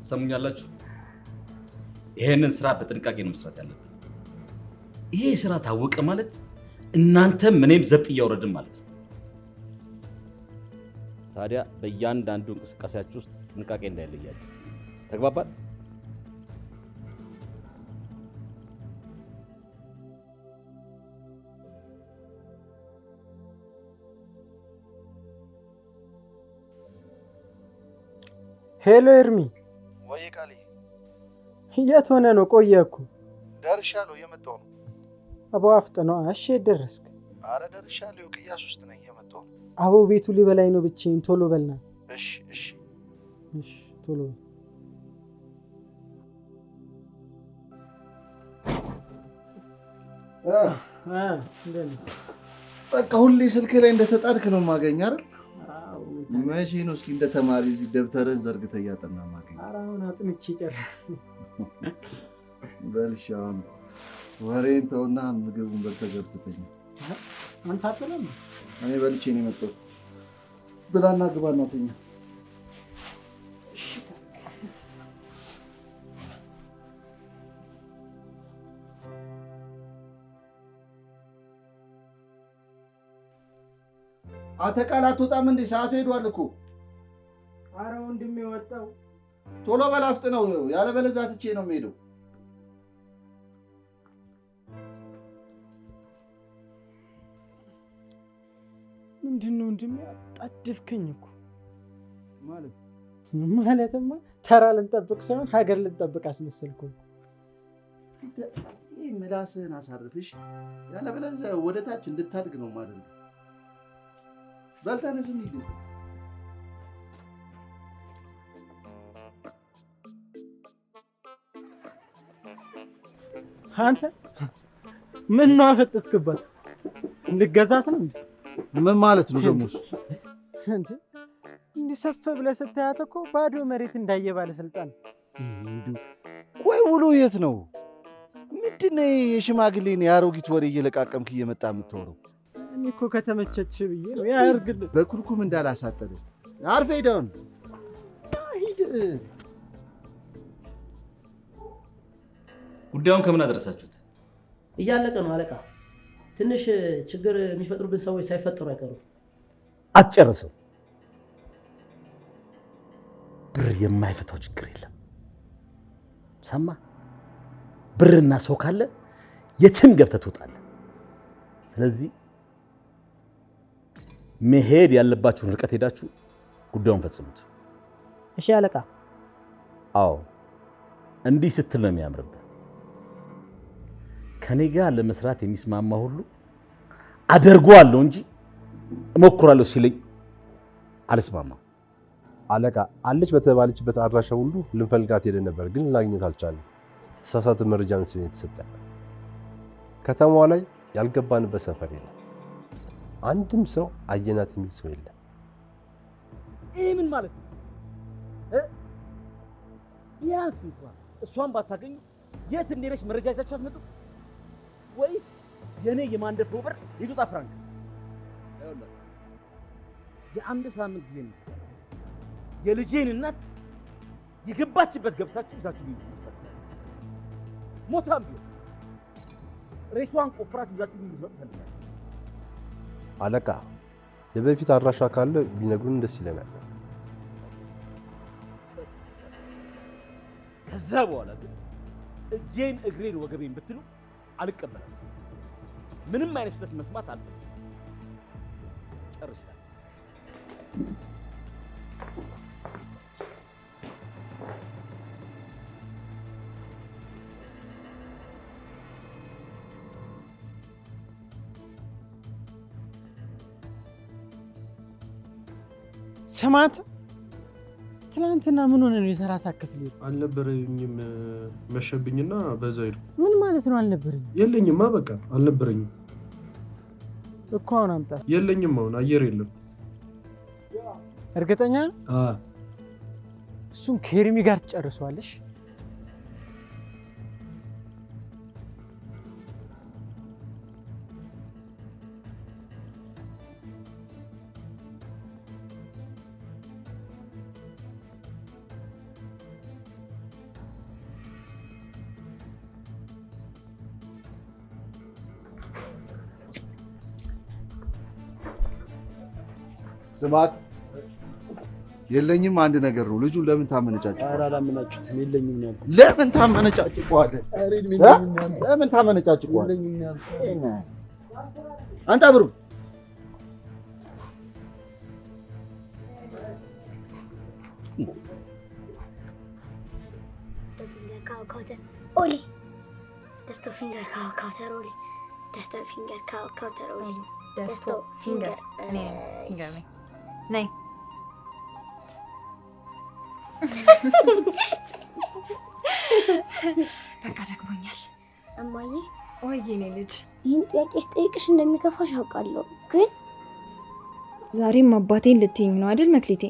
ሰሙኛላችሁ? ይሄንን ስራ በጥንቃቄ ነው መስራት ያለብን። ይሄ ስራ ታወቀ ማለት እናንተም እኔም ዘብጥ እያወረድን ማለት ነው። ታዲያ በእያንዳንዱ እንቅስቃሴያችሁ ውስጥ ጥንቃቄ እንዳይለያችሁ። ተግባባን? ሄሎ ኤርሚ። ወይ ቃሌ፣ የት ሆነ ነው? ቆየኩ። ደርሻለሁ፣ እየመጣሁ ነው። አቦ አፍጥነው። እሺ ደረስክ? አረ ደርሻለሁ፣ ቅያስ ውስጥ ነኝ፣ እየመጣሁ ነው። አቦ ቤቱ ሊበላኝ ነው፣ ብቻዬን። ቶሎ በልና። እሺ እሺ እሺ ቶሎ። በቃ ሁሌ ስልክ ላይ እንደተጣድክ ነው የማገኝ አይደል? መቼ ነው እስኪ እንደ ተማሪ እዚህ ደብተርን ዘርግተህ እያጠና ማገኝ? ኧረ አሁን አጥንቼ ጨርሼ። በልሽ አሁን ወሬን ተውና ምግቡን በልተህ ገብተህ አንተ አትበላም? እኔ በልቼ ነው የመጣሁት። ብላና ግባና ተኛ። አንተ ቃል አትወጣም እንዴ? ሰዓቱ ሄዷል እኮ። ኧረ ወንድሜ ወጣው። ቶሎ በል አፍጥነው፣ ያለበለዚያ ትቼ ነው የምሄደው። ምንድነው ወንድሜ? አጣድፍከኝ እኮ። ማለትማ ተራ ልንጠብቅ ሳይሆን ሀገር ልንጠብቅ አስመሰልኩ። ይህ ምላስህን አሳርፍሽ፣ ያለበለዚያ ወደ ታች እንድታድግ ነው ማለት። በልተነስ ሚል አንተ ምን ነው አፈጠጥክባት? ልገዛት ነው እንዴ? ምን ማለት ነው ደግሞ? እንዴ እንዲሰፈ ብለህ ስታያት እኮ ባዶ መሬት እንዳየ ባለስልጣን። ቆይ ውሎ የት ነው? ምንድነው የሽማግሌን የአሮጊት ወሬ እየለቃቀምክ እየመጣ የምትወረው? እኔ እኮ ከተመቸች ብዬ ነው። ያርግልህ። በኩልኩም እንዳላሳጠረ አርፈ ሄደውን ሂድ። ጉዳዩን ከምን አደረሳችሁት? እያለቀ ነው አለቃ። ትንሽ ችግር የሚፈጥሩብን ሰዎች ሳይፈጠሩ አይቀሩም። አትጨርሰው። ብር የማይፈታው ችግር የለም። ሰማ? ብርና ሰው ካለ የትም ገብተህ ትወጣለህ። ስለዚህ መሄድ ያለባችሁን ርቀት ሄዳችሁ ጉዳዩን ፈጽሙት። እሺ አለቃ። አዎ እንዲህ ስትል ነው የሚያምርብህ። ከኔ ጋር ለመስራት የሚስማማ ሁሉ አደርገዋለሁ እንጂ እሞክራለሁ ሲለኝ አልስማማም። አለቃ አለች በተባለችበት አድራሻ ሁሉ ልንፈልጋት ሄደን ነበር፣ ግን ልናገኘት አልቻለም። ተሳሳተ መረጃ መስሎኝ የተሰጠን። ከተማዋ ላይ ያልገባንበት ሰፈር የለም። አንድም ሰው አየናት የሚል ሰው የለም። ይህ ምን ማለት ነው? ቢያንስ እንኳን እሷን ባታገኙ የት እንደሄነች መረጃ ይዛችሁ አትመጡ ወይስ የኔ የማንደፍሮ ብር ይዙጣ ፍራንክ? የአንድ ሳምንት ጊዜ ነው የልጄን እናት የገባችበት ገብታችሁ ይዛችሁ ቢሉ ሞታም ቢሆን ሬሷን ቆፍራችሁ ይዛችሁ ቢሉ ፈልጋለሁ። አለቃ የበፊት አድራሻ ካለ ቢነግሩን ደስ ይለናል። ከዛ በኋላ ግን እጄን እግሬን ወገቤን ብትሉ አልቀበላችሁም። ምንም አይነት ስህተት መስማት አልፈልግም። ጨርሻለሁ። ስማት፣ ትናንትና ምን ሆነ ነው የሰላሳ ክፍል አልነበረኝም። መሸብኝና በዛው ሄድኩ። ምን ማለት ነው አልነበረኝ? የለኝማ፣ በቃ አልነበረኝም እኮ። አሁን አምጣ። የለኝም፣ አሁን አየር የለም። እርግጠኛ? እሱን ከኤርሚ ጋር ትጨርሷለሽ። ስማት የለኝም አንድ ነገር ነው። ልጁን ለምን ታመነጫጭቀዋለህ? ኧረ አላመናችሁትም። የለኝም ነው ያልኩት። ለምን ታመነጫጭቀዋለህ? ለምን ታመነጫጭቀዋለህ? አንተ ብሩ Oli. Desto finger kauter Oli. Desto finger kauter Oli. Desto finger. Finger me. Nej. በቃ ደግሞኛል። እማዬ ወይ የኔ ልጅ ይህን ጥያቄ ስጠይቅሽ እንደሚከፋሽ አውቃለሁ፣ ግን ዛሬም አባቴን ልትይኝ ነው አይደል መክሊቴ?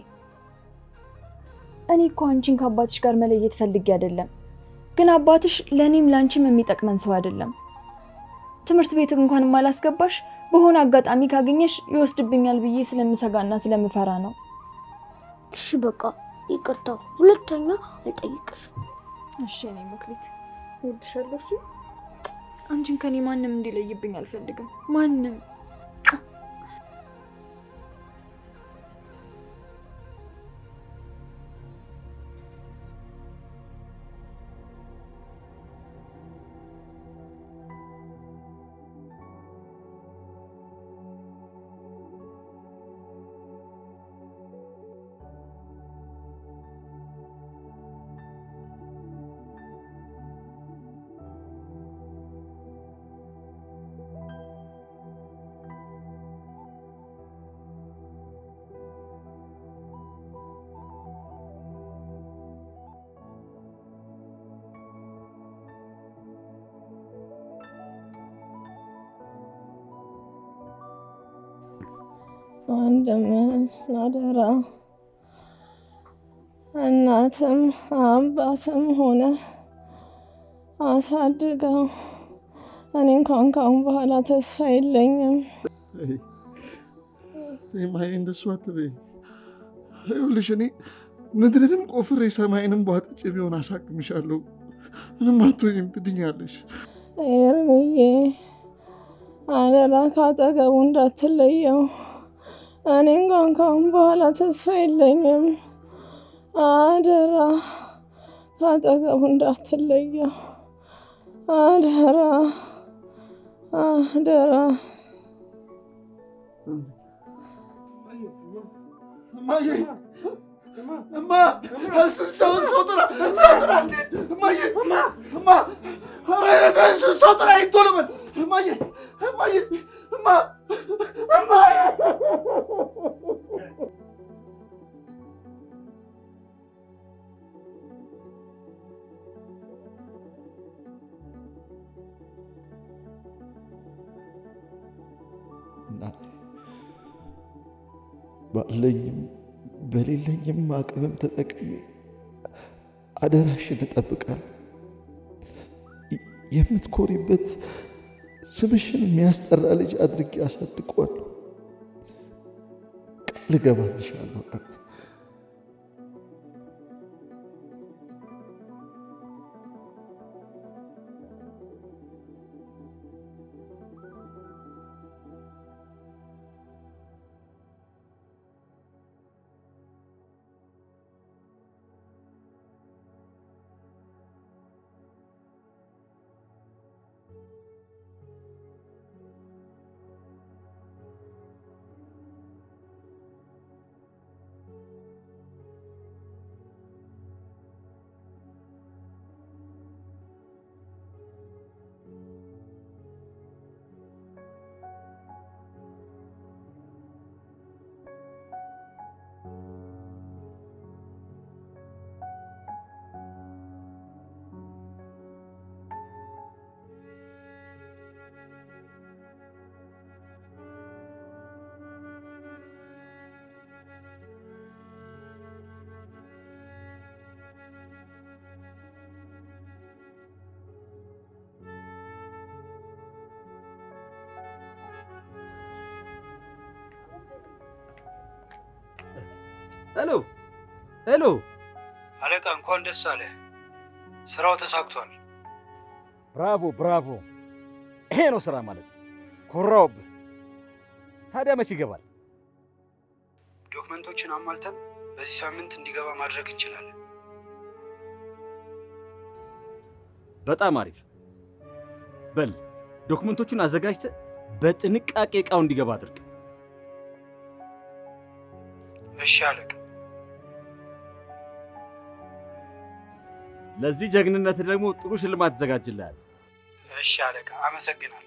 እኔ እኮ አንቺን ከአባትሽ ጋር መለየት ፈልጌ አይደለም፣ ግን አባትሽ ለኔም ላንቺም የሚጠቅመን ሰው አይደለም። ትምህርት ቤት እንኳን ማላስገባሽ በሆነ አጋጣሚ ካገኘሽ ይወስድብኛል ብዬ ስለምሰጋና ስለምፈራ ነው። እሺ በቃ ይቅርታ፣ ሁለተኛ አልጠይቅሽም። እሺ እኔ መክሊት እወድሻለሁ። አንቺን ከኔ ማንም እንዲለይብኝ አልፈልግም፣ ማንም። ወንድምን አደራ እናትም አባትም ሆነ አሳድገው። እኔ እንኳን ካሁን በኋላ ተስፋ የለኝም። ማይ እንደሱ አትበይ። ይኸውልሽ እኔ ምድርንም ቆፍሬ ሰማይንም ቧጥጬ ቢሆን አሳክምሻለሁ። ምንም አትሆኝም፣ ትድኛለሽ። ኤርምዬ አደራ ካጠገቡ እንዳትለየው። እኔ እንኳን ካሁን በኋላ ተስፋ የለኝም። አደራ ካጠገቡ እንዳትለየው። አደራ አደራ። እማ ሰው ጥራ እማዬ፣ ሰው ጥራ ቶሎ በል እማዬ፣ ባለኝም በሌለኝም አቅምም ተጠቅሜ አደራሽን እጠብቃለሁ። የምትኮሪበት ስምሽን የሚያስጠራ ልጅ አድርጌ አሳድገዋለሁ። ቃል እገባልሻለሁ እናቴ። ሄሎ አለቃ፣ እንኳን ደስ አለ። ስራው ተሳክቷል። ብራቮ። ይሄ ነው ስራ ማለት። ኮራውብህ። ታዲያ መች ይገባል? ዶክመንቶችን አሟልተን በዚህ ሳምንት እንዲገባ ማድረግ እንችላለን። በጣም አሪፍ። በል ዶክመንቶቹን አዘጋጅተህ በጥንቃቄ እቃው እንዲገባ አድርግ። እሺ አለቃ። ለዚህ ጀግንነት ደግሞ ጥሩ ሽልማት ተዘጋጅልሃል። እሺ አለቃ፣ አመሰግናለሁ።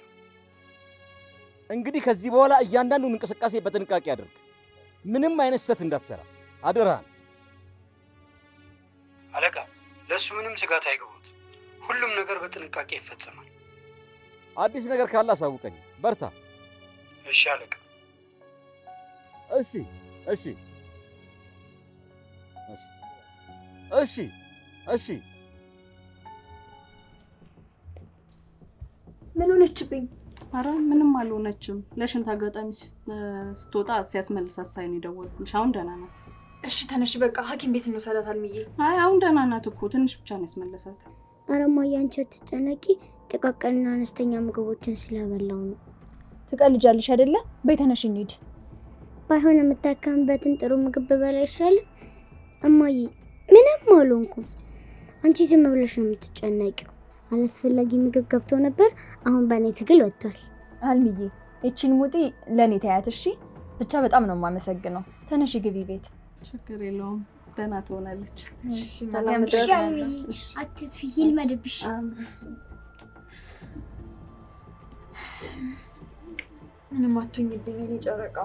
እንግዲህ ከዚህ በኋላ እያንዳንዱን እንቅስቃሴ በጥንቃቄ አድርግ። ምንም አይነት ስህተት እንዳትሰራ አደራህን። አለቃ፣ ለእሱ ምንም ስጋት አይግቡት። ሁሉም ነገር በጥንቃቄ ይፈጸማል። አዲስ ነገር ካለ አሳውቀኝ። በርታ። እሺ አለቃ። እሺ እሺ እሺ እሺ። ምን ሆነችብኝ? አረ ምንም አልሆነችም። ለሽንት አጋጣሚ ስትወጣ ሲያስመልሳት ሳይ ነው የደወልኩልሽ። አሁን ደህና ናት። እሺ ተነሽ፣ በቃ ሐኪም ቤት እንወስዳት አልምዬ። አይ አሁን ደህና ናት እኮ ትንሽ ብቻ ነው ያስመለሳት። አረ እማዬ አንቺ አትጨነቂ፣ ጥቃቅንና አነስተኛ ምግቦችን ስለበላው ነው። ትቀልጃለሽ አይደለ? በይ ተነሽ እንሂድ። ባይሆን የምታከምበትን ጥሩ ምግብ በላ አይሻልም? እማዬ ምንም አልሆንኩም። አንቺ ዝም ብለሽ ነው የምትጨነቂው። አላስፈላጊ ምግብ ገብቶ ነበር፣ አሁን በእኔ ትግል ወጥቷል። አልምዬ እቺን ሙጢ ለኔ ታያት እሺ። ብቻ በጣም ነው የማመሰግነው። ተነሽ ግቢ ቤት። ችግር የለውም ደህና ትሆናለች። እሺ አልምዬ አትስፊ፣ ይልመድብሽ። ምንም አትሆኝብኝ የኔ ጨረቃ።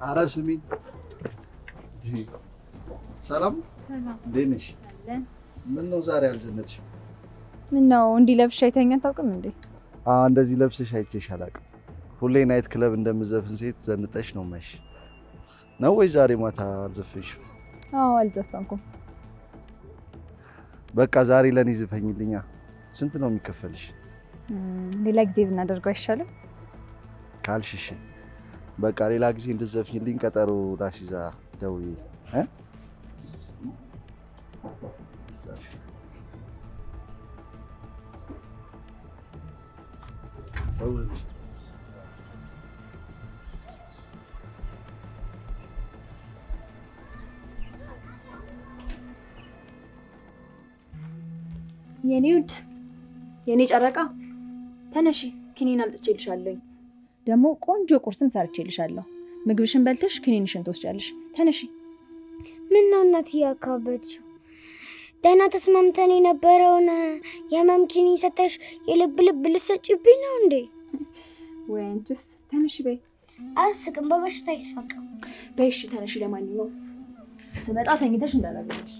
አረ ስሚኝ፣ ሰላም እንዴት ነሽ? ምን ነው ዛሬ አልዘነጥሽም? ምን ነው እንዲህ ለብሻ አይተኛት ታውቅም እንዴ? እንደዚህ ለብሰሽ አይቼሽ አላውቅም። ሁሌ ናይት ክለብ እንደምዘፍን ሴት ዘንጠሽ ነው ማይሽ ነው ወይ ዛሬ ማታ አልዘፈንሽም? አዎ አልዘፈንኩም። በቃ ዛሬ ለኔ ዝፈኝልኛ። ስንት ነው የሚከፈልሽ? ሌላ ጊዜ ብናደርገው አይሻልም? ካልሽሽ በቃ ሌላ ጊዜ እንድትዘፍኝልኝ ቀጠሮ ላስይዛ ደውዬ የኔ ውድ የኔ ጨረቃ ተነሺ፣ ኪኒን አምጥቼልሻለሁ። ደግሞ ቆንጆ ቁርስም ሰርቼልሻለሁ። ምግብሽን በልተሽ ኪኒንሽን ትወስጃለሽ። ተነሺ። ምን ነው እናትዬ አካበድሽው? ደህና ተስማምተን የነበረውን የህመም ኪኒን ሰተሽ የልብ ልብ ልትሰጪብኝ ነው እንዴ? ወይ አንቺስ? ተነሺ በይ። አያስቅም፣ በበሽታ ይሳቅም። በይ እሺ ተነሺ። ለማንኛውም ስመጣ ተኝተሽ እንዳላገኝሽ።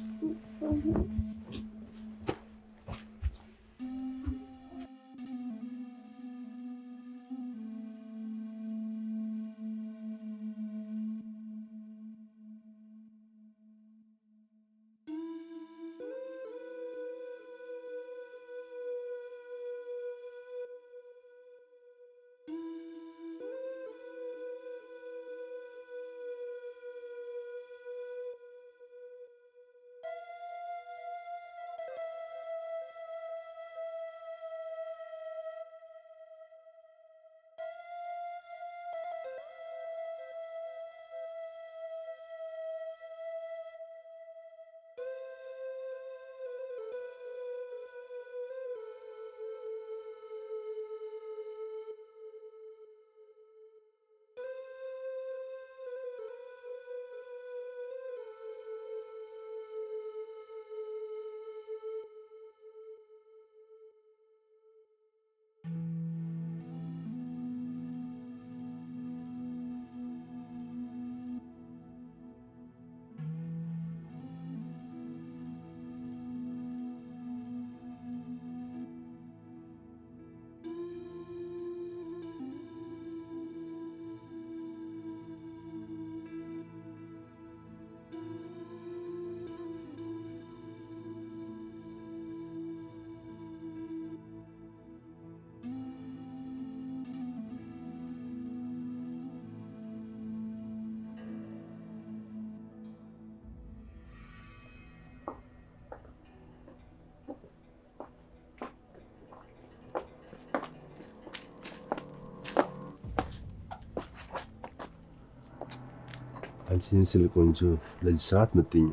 አንቺን ስል ቆንጆ ለዚህ ስርዓት መጥኝ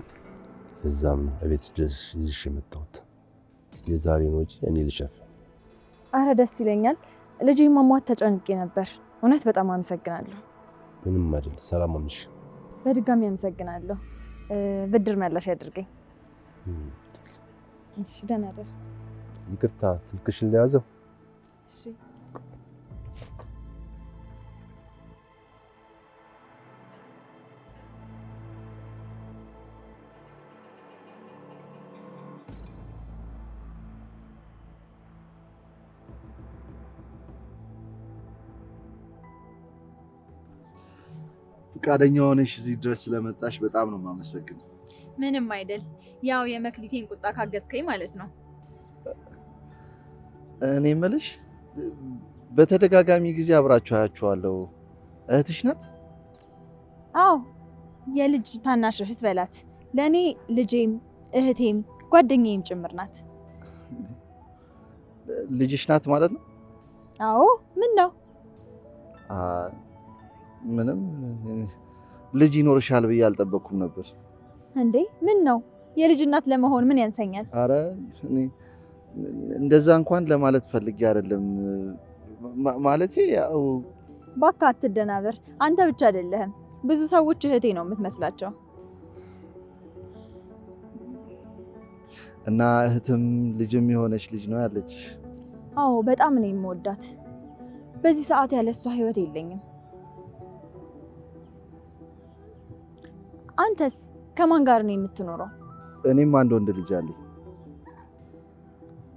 እዛም እቤት ድረስ ይዤሽ የመጣሁት የዛሬን ወጪ እኔ ልሸፍን። አረ ደስ ይለኛል። ልጄ ማሟት ተጨንቄ ነበር። እውነት በጣም አመሰግናለሁ። ምንም አይደል። ሰላም አምሽ። በድጋሚ አመሰግናለሁ። ብድር መላሽ ያድርገኝ። እሺ ደህና ደር። ይቅርታ ስልክሽን ለያዘው። እሺ ፈቃደኛ ሆነሽ እዚህ ድረስ ስለመጣሽ በጣም ነው የማመሰግነው። ምንም አይደል። ያው የመክሊቴን ቁጣ ካገዝከኝ ማለት ነው። እኔ የምልሽ በተደጋጋሚ ጊዜ አብራችሁ አያችኋለሁ። እህትሽ ናት? አዎ የልጅ ታናሽ እህት በላት። ለእኔ ልጄም እህቴም ጓደኛዬም ጭምር ናት። ልጅሽ ናት ማለት ነው? አዎ ምን ነው? ምንም ልጅ ይኖርሻል ብዬ አልጠበቅኩም ነበር። እንዴ ምን ነው? የልጅ እናት ለመሆን ምን ያንሰኛል? አረ እንደዛ እንኳን ለማለት ፈልጌ አይደለም። ማለቴ ያው እባክህ አትደናበር። አንተ ብቻ አይደለህም፣ ብዙ ሰዎች እህቴ ነው የምትመስላቸው። እና እህትም ልጅም የሆነች ልጅ ነው ያለች? አዎ በጣም ነው የምወዳት። በዚህ ሰዓት ያለ እሷ ህይወት የለኝም። አንተስ ከማን ጋር ነው የምትኖረው? እኔም አንድ ወንድ ልጅ አለኝ።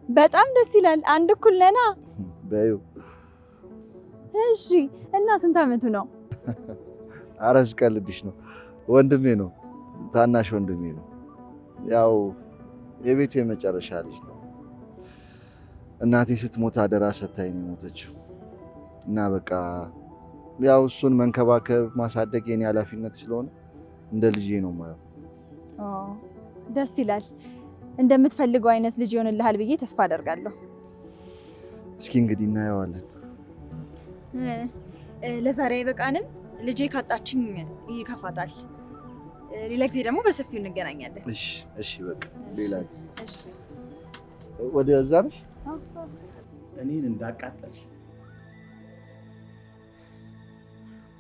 በጣም ደስ ይላል። አንድ እኩል ነና። በዩ እሺ። እና ስንት አመቱ ነው? ኧረ ስቀልድሽ ነው። ወንድሜ ነው፣ ታናሽ ወንድሜ ነው። ያው የቤቱ የመጨረሻ ልጅ ነው። እናቴ ስትሞት አደራ ሰታኝ ነው የሞተችው። እና በቃ ያው እሱን መንከባከብ ማሳደግ የኔ ኃላፊነት ስለሆነ እንደ ልጄ ነው ማለት። ደስ ይላል። እንደምትፈልገው አይነት ልጅ ይሆንልሃል ብዬ ተስፋ አደርጋለሁ። እስኪ እንግዲህ እናየዋለን። ለዛሬ አይበቃንም? ልጄ ካጣችኝ ይከፋታል። ሌላ ጊዜ ደግሞ በሰፊው እንገናኛለን። እሺ እሺ፣ በቃ ሌላ ጊዜ። እሺ ወደዛ ነሽ? እኔን እንዳቃጠልሽ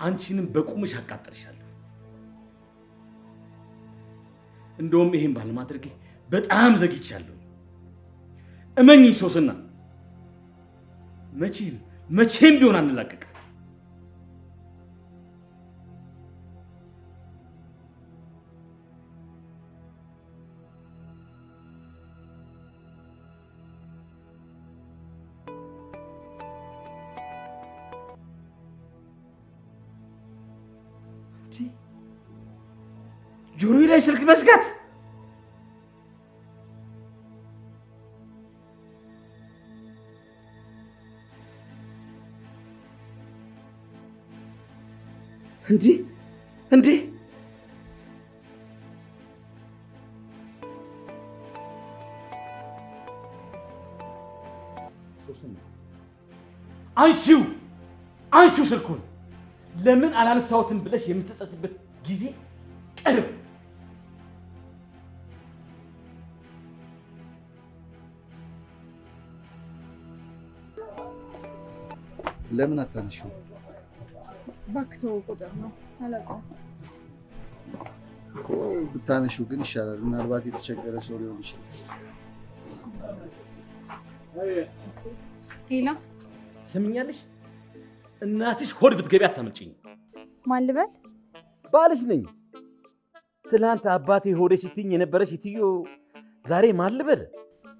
አንቺንም በቁምሽ አቃጠልሻለሁ። እንደውም ይሄን ባለማድረጌ በጣም ዘግቻለሁ። እመኝኝ ሶስና፣ መቼም ቢሆን አንላቀቅም። ጆሮዬ ላይ ስልክ መዝጋት! እንዴ አንሺው ስልኩን። ለምን አላነሳሁትም ብለሽ የምትጸጽበት ጊዜ ቅርብ። ለምን አታነሺው? ባክቶ ቁጥር ነው አለቃው እኮ። ብታነሺው ግን ይሻላል። ምናልባት የተቸገረ ሰው ሊሆን ይችላል። ሌላ ሰምኛለሽ? እናትሽ ሆድ ብትገቢ አታመልጭኝ። ማን ልበል? ባልሽ ነኝ። ትናንት አባቴ ሆዴ ስትይኝ የነበረ ሴትዮ ዛሬ ማን ልበል?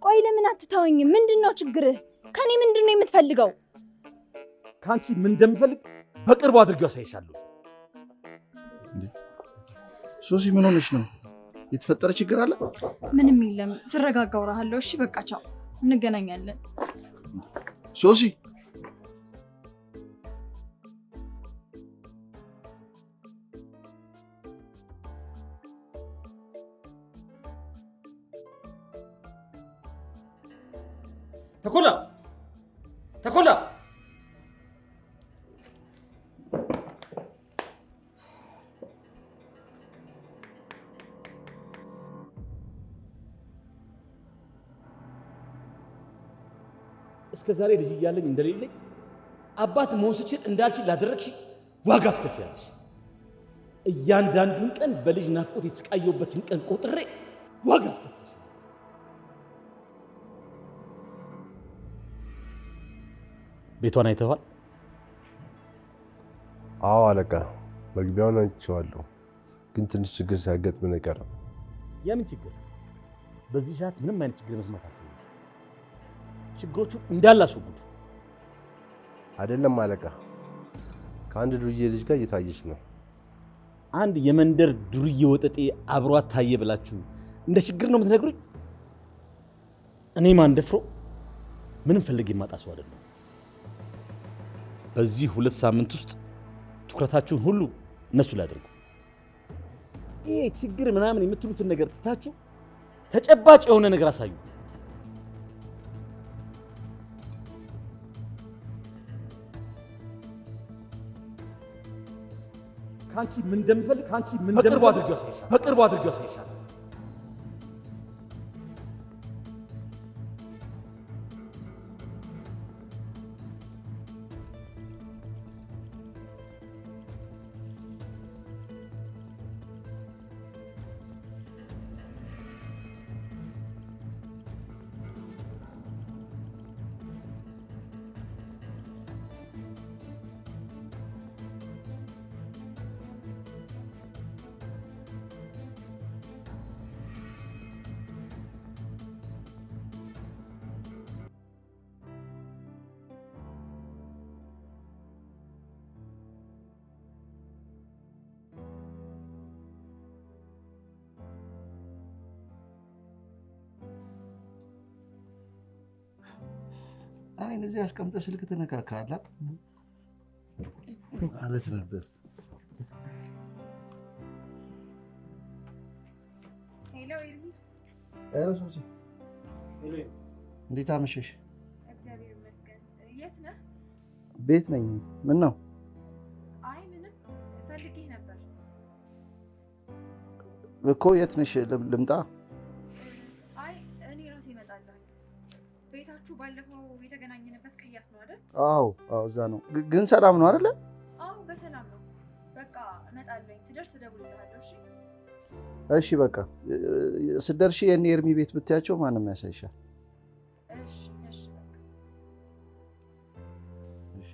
ቆይ ለምን አትተወኝም? ምንድነው ችግርህ? ከኔ ምንድነው የምትፈልገው? ከአንቺ ምን እንደምፈልግ በቅርቡ አድርጌው አሳይሻለሁ። ሶሲ ምን ሆነሽ ነው? የተፈጠረ ችግር አለ? ምንም የለም። ስረጋጋ አወራሃለሁ። እሺ በቃ ቻው፣ እንገናኛለን። ሶሲ ተኮላ እስከ ዛሬ ልጅ እያለኝ እንደሌለኝ አባት መሆን ስችል እንዳልችል ላደረግሽ ዋጋ ትከፍያለሽ። እያንዳንዱን ቀን በልጅ ናፍቆት የተሰቃየሁበትን ቀን ቆጥሬ ዋጋ ትከፍያለሽ። ቤቷን አይተዋል? አዎ አለቃ፣ መግቢያውን አይቼዋለሁ፣ ግን ትንሽ ችግር ሲያጋጥመን አይቀርም። የምን ችግር? በዚህ ሰዓት ምንም አይነት ችግር መስማት አልፈልግም። ችግሮቹ እንዳላስወግዱ። አይደለም አለቃ፣ ከአንድ ዱርዬ ልጅ ጋር እየታየች ነው። አንድ የመንደር ዱርዬ ወጠጤ አብሯት ታየ ብላችሁ እንደ ችግር ነው የምትነግሩኝ? እኔ ማን ደፍሮ ምንም ፈልጌ የማጣ ሰው አይደለም። በዚህ 2 ሳምንት ውስጥ ትኩረታችሁን ሁሉ እነሱ ላይ አድርጉ። ይሄ ችግር ምናምን የምትሉትን ነገር ትታችሁ ተጨባጭ የሆነ ነገር አሳዩ። ካንቺ ምን እንደምፈልግ ካንቺ ምን በቅርቡ አድርጌው ያሳይሻል። በቅርቡ አድርጌው ያሳይሻል። አይ እነዚህ አስቀምጠህ ስልክ ትነካካለህ ማለት ነበር። ሄሎ ኤርሚ። ሄሎ ሶሲ። ሄሎ እንዴት አመሸሽ? እግዚአብሔር ይመስገን። የት ነህ? ቤት ነኝ። ምን ነው? አይ ምንም፣ ፈልጌህ ነበር እኮ። የት ነሽ? ልምጣ? አይ እኔ ራሴ እመጣለሁ። ቤታችሁ ባለፈው የተገናኘንበት ቅያስ ነው አይደል? አዎ እዛ ነው። ግን ሰላም ነው አይደለ? አዎ በሰላም ነው። በቃ እመጣለሁ። ስደርስ እደውልልሃለሁ። እሺ እሺ። በቃ ስትደርሺ የኔ ኤርሚ ቤት ብታያቸው ማንም ያሳይሻል። እሺ እሺ። በቃ እሺ።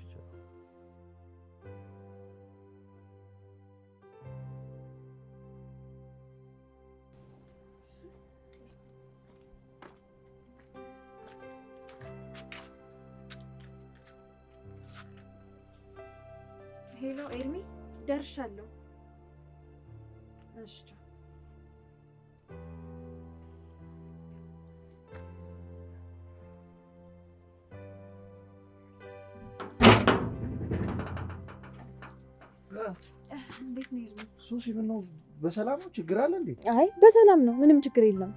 ሄሎ ኤርሚ፣ ደርሻለሁ። እሺ እንዴት ነው ኤርሚ? ሶሲ ምነው በሰላም ነው? ችግር አለ እንዴ? አይ በሰላም ነው፣ ምንም ችግር የለም።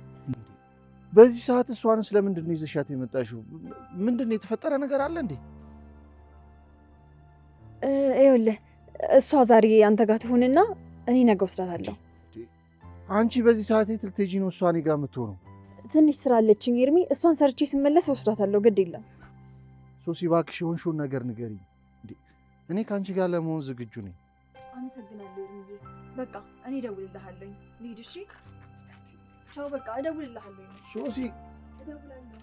በዚህ ሰዓት እሷንስ ለምንድን ነው ይዘሻት የመጣሽው? ምንድን ነው የተፈጠረ ነገር አለ እንዴ? ይኸውልህ እሷ ዛሬ አንተ ጋር ትሆንና እኔ ነገ ወስዳታለሁ። አንቺ በዚህ ሰዓት የት ልትሄጂ ነው? እሷ እኔ ጋር የምትሆነው? ትንሽ ስራ አለችኝ ኤርሚ፣ እሷን ሰርቼ ስመለስ ወስዳታለሁ። ግድ የለም። ሶሲ እባክሽ የሆንሽውን ነገር ንገሪኝ። እኔ ከአንቺ ጋር ለመሆን ዝግጁ ነኝ። አመሰግናለሁ ኤርሚዬ። በቃ እኔ እደውልልሃለሁ። ልሂድ። እሺ ቻው። በቃ እደውልልሃለሁ ሶሲ። እደውላለሁ።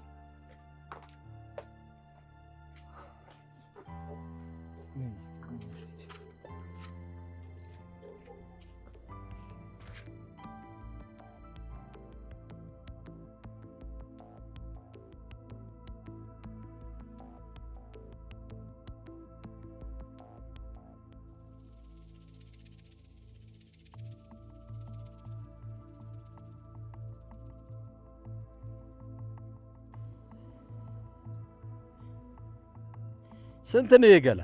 ስንት ነው የገላ?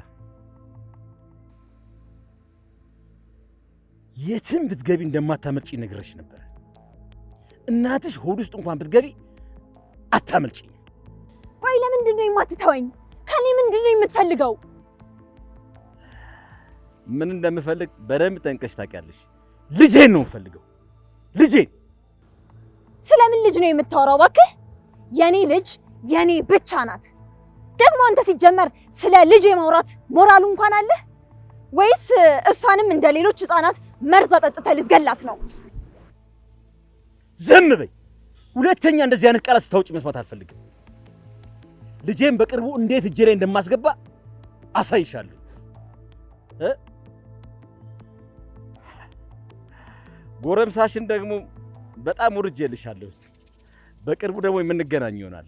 የትም ብትገቢ እንደማታመልጪ ነግረሽ ነበር። እናትሽ ሆድ ውስጥ እንኳን ብትገቢ አታመልጪ። ቆይ ለምንድን ነው የማትተወኝ? ከኔ ምንድን ነው የምትፈልገው? ምን እንደምፈልግ በደንብ ጠንቀሽ ታውቂያለሽ። ልጄን ነው የምፈልገው፣ ልጄን። ስለምን ልጅ ነው የምታወራው? እባክህ የኔ ልጅ የኔ ብቻ ናት። ደግሞ አንተ ሲጀመር ስለ ልጅ የማውራት ሞራሉ እንኳን አለ ወይስ እሷንም እንደ ሌሎች ህፃናት መርዝ አጠጥተህ ልትገላት ነው? ዝም በይ። ሁለተኛ እንደዚህ አይነት ቃላት ስታውጪ መስማት አልፈልግም። ልጄን በቅርቡ እንዴት እጄ ላይ እንደማስገባ አሳይሻለሁ። ጎረምሳሽን ደግሞ በጣም ወርጄልሻለሁ። በቅርቡ ደግሞ የምንገናኝ ይሆናል።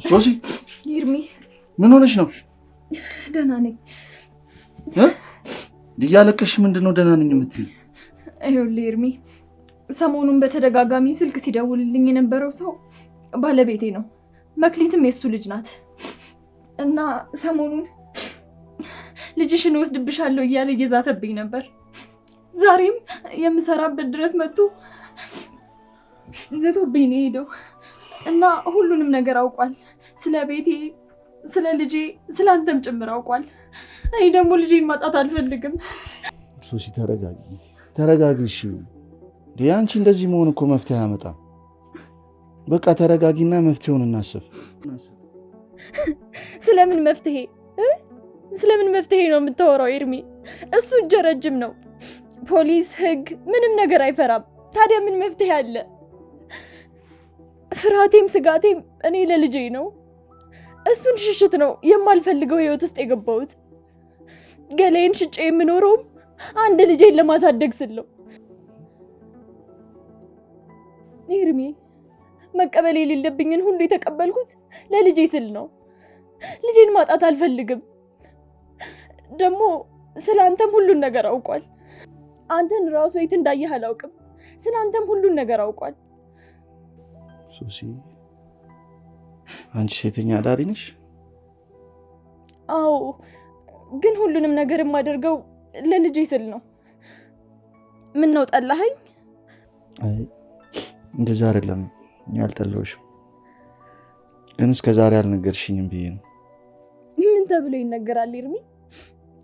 ሶሲ ይርሚ ምን ሆነሽ ነው? ደህና ነኝ። እያለቀሽ ምንድነው ደህና ነኝ የምትይው? ይኸውልህ ይርሚ፣ ሰሞኑን በተደጋጋሚ ስልክ ሲደውልልኝ የነበረው ሰው ባለቤቴ ነው። መክሊትም የሱ ልጅ ናት እና ሰሞኑን ልጅሽን ወስድብሻለሁ እያለ እየዛተብኝ ነበር። ዛሬም የምሰራበት ድረስ መጥቶ ዘቶብኝ ነው ሄደው እና ሁሉንም ነገር አውቋል። ስለ ቤቴ፣ ስለ ልጄ፣ ስለ አንተም ጭምር አውቋል። እኔ ደግሞ ልጄን ማጣት አልፈልግም። ሶሲ ተረጋጊ እሺ። አንቺ እንደዚህ መሆን እኮ መፍትሄ አያመጣም። በቃ ተረጋጊና መፍትሄውን እናስብ። ስለምን መፍትሄ ነው የምታወራው ኤርሚ? እሱ እጀ ረጅም ነው። ፖሊስ፣ ህግ ምንም ነገር አይፈራም። ታዲያ ምን መፍትሄ አለ? ፍርሃቴም ስጋቴም እኔ ለልጄ ነው። እሱን ሽሽት ነው የማልፈልገው ህይወት ውስጥ የገባሁት። ገሌን ሽጬ የምኖረውም አንድ ልጄን ለማሳደግ ስል ነው። ኤርሚ፣ መቀበል የሌለብኝን ሁሉ የተቀበልኩት ለልጄ ስል ነው። ልጄን ማጣት አልፈልግም። ደግሞ ስለ አንተም ሁሉን ነገር አውቋል። አንተን ራሱ የት እንዳየህ አላውቅም። ስለ አንተም ሁሉን ነገር አውቋል። ሶሲ፣ አንቺ ሴተኛ አዳሪ ነሽ? አዎ፣ ግን ሁሉንም ነገር የማደርገው ለልጄ ስል ነው። ምን ነው ጠላኸኝ? አይ እንደዛ አይደለም፣ ያልጠላሁሽም፣ ግን እስከ ዛሬ አልነገርሽኝም ብዬ ነው። ምን ተብሎ ይነገራል ኤርሚ?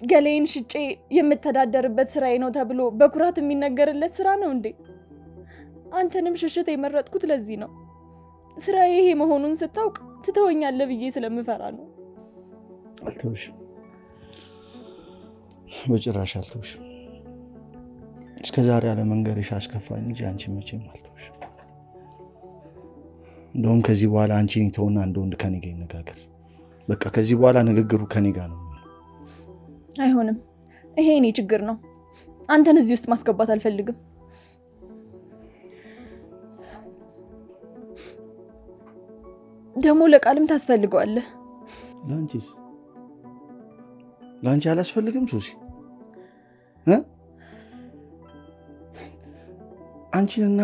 ገሌን ሽጬ የምተዳደርበት ስራዬ ነው ተብሎ በኩራት የሚነገርለት ስራ ነው እንዴ? አንተንም ሽሽት የመረጥኩት ለዚህ ነው። ስራዬ ይሄ መሆኑን ስታውቅ ትተወኛለህ ብዬ ስለምፈራ ነው። አልተውሽም፣ በጭራሽ አልተውሽም። እስከ ዛሬ አለመንገርሽ አስከፋኝ እንጂ አንቺ መቼም አልተውሽም። እንደውም ከዚህ በኋላ አንቺን ይተውና እንደ ወንድ ከኔ ጋር ይነጋገር። በቃ ከዚህ በኋላ ንግግሩ ከኔ ጋር ነው። አይሆንም፣ ይሄ እኔ ችግር ነው። አንተን እዚህ ውስጥ ማስገባት አልፈልግም። ደግሞ ለቃልም ታስፈልገዋለህ። ለአንቺስ? ለአንቺ አላስፈልግም ሶሲ። አንቺንና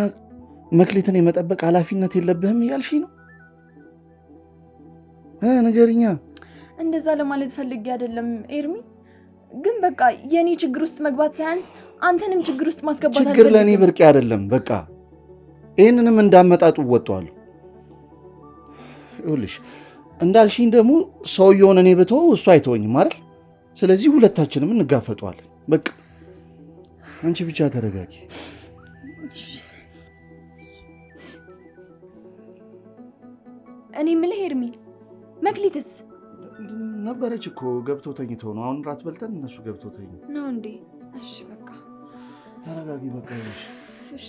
መክሊትን የመጠበቅ ኃላፊነት የለብህም እያልሽኝ ነው? ንገሪኛ። እንደዛ ለማለት ፈልጌ አይደለም ኤርሚ፣ ግን በቃ የኔ ችግር ውስጥ መግባት ሳያንስ አንተንም ችግር ውስጥ ማስገባት አልፈልግም። ችግር ለእኔ ብርቅ አይደለም። በቃ ይህንንም እንዳመጣጡ ወጥቷል። ይኸውልሽ እንዳልሽኝ ደግሞ ሰውየውን እኔ ብተወው እሱ አይተወኝም አይደል? ስለዚህ ሁለታችንም እንጋፈጠዋለን። በቃ አንቺ ብቻ ተረጋጊ። እኔ የምልህ ኤርሚ፣ መክሊትስ ነበረች እኮ ገብተው ተኝተው ነው። አሁን ራት በልተን እነሱ ገብተው ተኙ ነው እንዴ? እሺ በቃ ተረጋጊ። በቃ እሺ።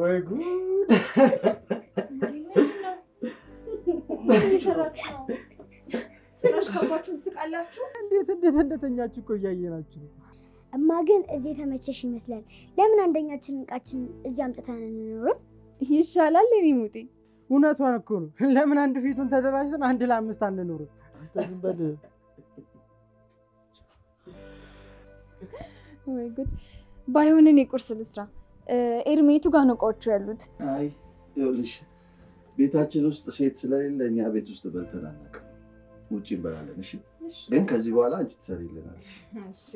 ወይ ጉድ! ጭራሽ ከባችሁ ትስቃላችሁ። እንዴት እንደተኛችሁ እኮ እያየናችሁ ነው። እማ ግን እዚህ የተመቸሽ ይመስላል። ለምን አንደኛችን ዕቃችን እዚህ አምጥተን እንኖርም? ይሻላል። የኔ ሙጤ እውነቷን እኮ ነው። ለምን አንድ ፊቱን ተደራጅተን አንድ ለአምስት አንኖርም? አንተ ዝም በል። ወይ ጉድ! ባይሆን እኔ ቁርስ ልስራ። ኤርሜቱ ጋር ነው እቃዎቹ ያሉት። አይ ይኸውልሽ ቤታችን ውስጥ ሴት ስለሌለ እኛ ቤት ውስጥ በልተን አናውቅም። ውጭ እንበላለን። እሺ ግን ከዚህ በኋላ አንቺ ትሰሪልናለሽ። እሺ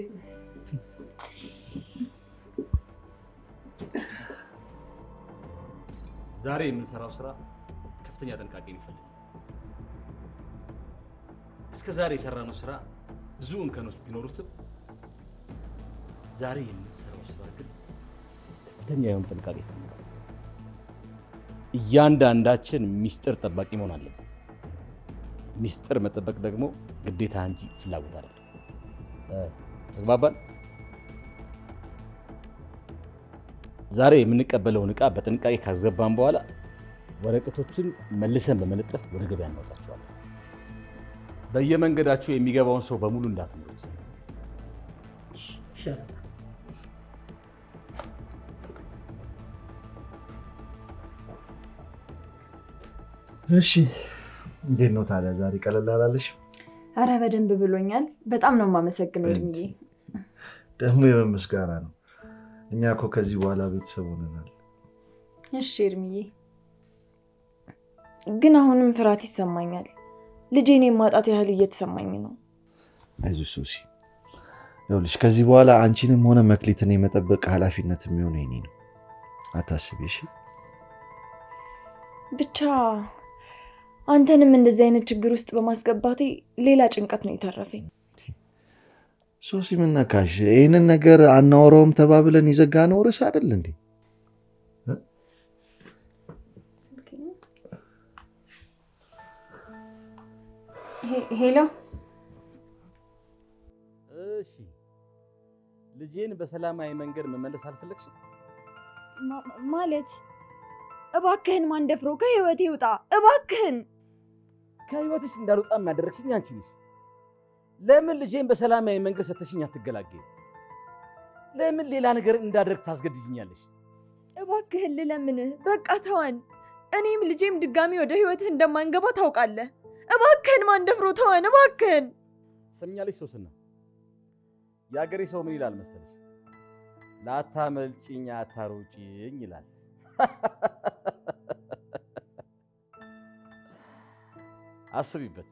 ዛሬ የምንሰራው ስራ ከፍተኛ ጥንቃቄ ይፈልጋል። እስከ ዛሬ የሰራነው ስራ ብዙ እንከኖች ቢኖሩትም ዛሬ የምንሰራው ስራ ግን ከፍተኛ የሆነ ጥንቃቄ ይፈልጋል። እያንዳንዳችን ሚስጥር ጠባቂ መሆን አለብን። ሚስጥር መጠበቅ ደግሞ ግዴታ እንጂ ፍላጎት አይደለም። ተግባባን? ዛሬ የምንቀበለውን እቃ በጥንቃቄ ካስገባን በኋላ ወረቀቶችን መልሰን በመለጠፍ ወደ ገበያ እናወጣቸዋለን። በየመንገዳችሁ የሚገባውን ሰው በሙሉ እንዳትመሩት። እሺ እንዴት ነው ታዲያ ዛሬ ቀለል አላለሽ? አረ በደንብ ብሎኛል። በጣም ነው የማመሰግነው እድሜዬ። ደግሞ የመመስጋና ነው። እኛ እኮ ከዚህ በኋላ ቤተሰብ ሆነናል። እሺ እድሜዬ፣ ግን አሁንም ፍርሃት ይሰማኛል። ልጄን የማጣት ያህል እየተሰማኝ ነው። አይዞሽ ሶሲ፣ ይኸውልሽ ከዚህ በኋላ አንቺንም ሆነ መክሊትን የመጠበቅ ኃላፊነት የሚሆነው የኔ ነው። አታስቢ እሺ? ብቻ አንተንም እንደዚህ አይነት ችግር ውስጥ በማስገባቴ ሌላ ጭንቀት ነው የተረፈኝ። ሶሲ ምን ነካሽ? ይህንን ነገር አናወራውም ተባብለን የዘጋነው ርዕስ አይደል እንዴ? ሄሎ። እሺ ልጄን በሰላማዊ መንገድ መመለስ አልፈለግሽም ማለት? እባክህን ማንደፍሮ ከህይወቴ ውጣ እባክህን። ከህይወትሽ እንዳልወጣ የሚያደርግሽኝ አንቺ ነሽ። ለምን ልጄን በሰላማዊ መንገድ ሰተሽኝ አትገላገኝ? ለምን ሌላ ነገር እንዳደርግ ታስገድጅኛለሽ? እባክህን ልለምንህ፣ በቃ ተወን። እኔም ልጄም ድጋሚ ወደ ህይወትህ እንደማንገባ ታውቃለህ። እባክህን ማንደፍሮ ተወን እባክህን። ትሰሚኛለሽ ሶስና? የአገሬ ሰው ምን ይላል መሰለሽ? ላታመልጭኝ አታሮጪኝ ይላል። አስቢበት።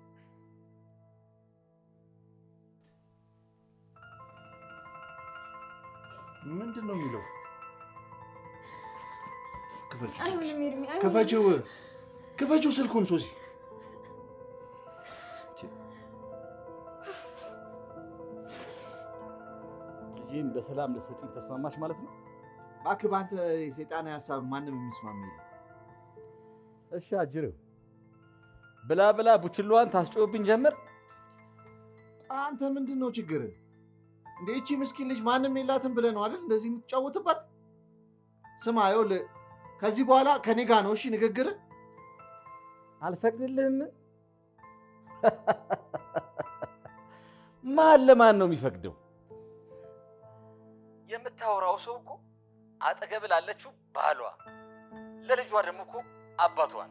ምንድን ነው የሚለው? ክፈችው ስልኩን ሶሲ። ልጄን በሰላም ልትሰጪኝ ተስማማሽ ማለት ነው? እባክህ በአንተ የሰይጣናዊ ሀሳብ ማንም የሚስማማ የለም። እሺ አጅሬው ብላ ብላ ቡችሏን ታስጮህብኝ ጀመር። አንተ ምንድን ነው ችግር እንዴ? እቺ ምስኪን ልጅ ማንም የላትም ብለህ ነው አይደል እንደዚህ የምትጫወትባት? ስማ ይኸውልህ ከዚህ በኋላ ከኔ ጋር ነው እሺ ንግግር። አልፈቅድልህም። ማን ለማን ነው የሚፈቅደው? የምታወራው ሰው እኮ አጠገብ ላለችው ባሏ፣ ለልጇ ደግሞ እኮ አባቷን፣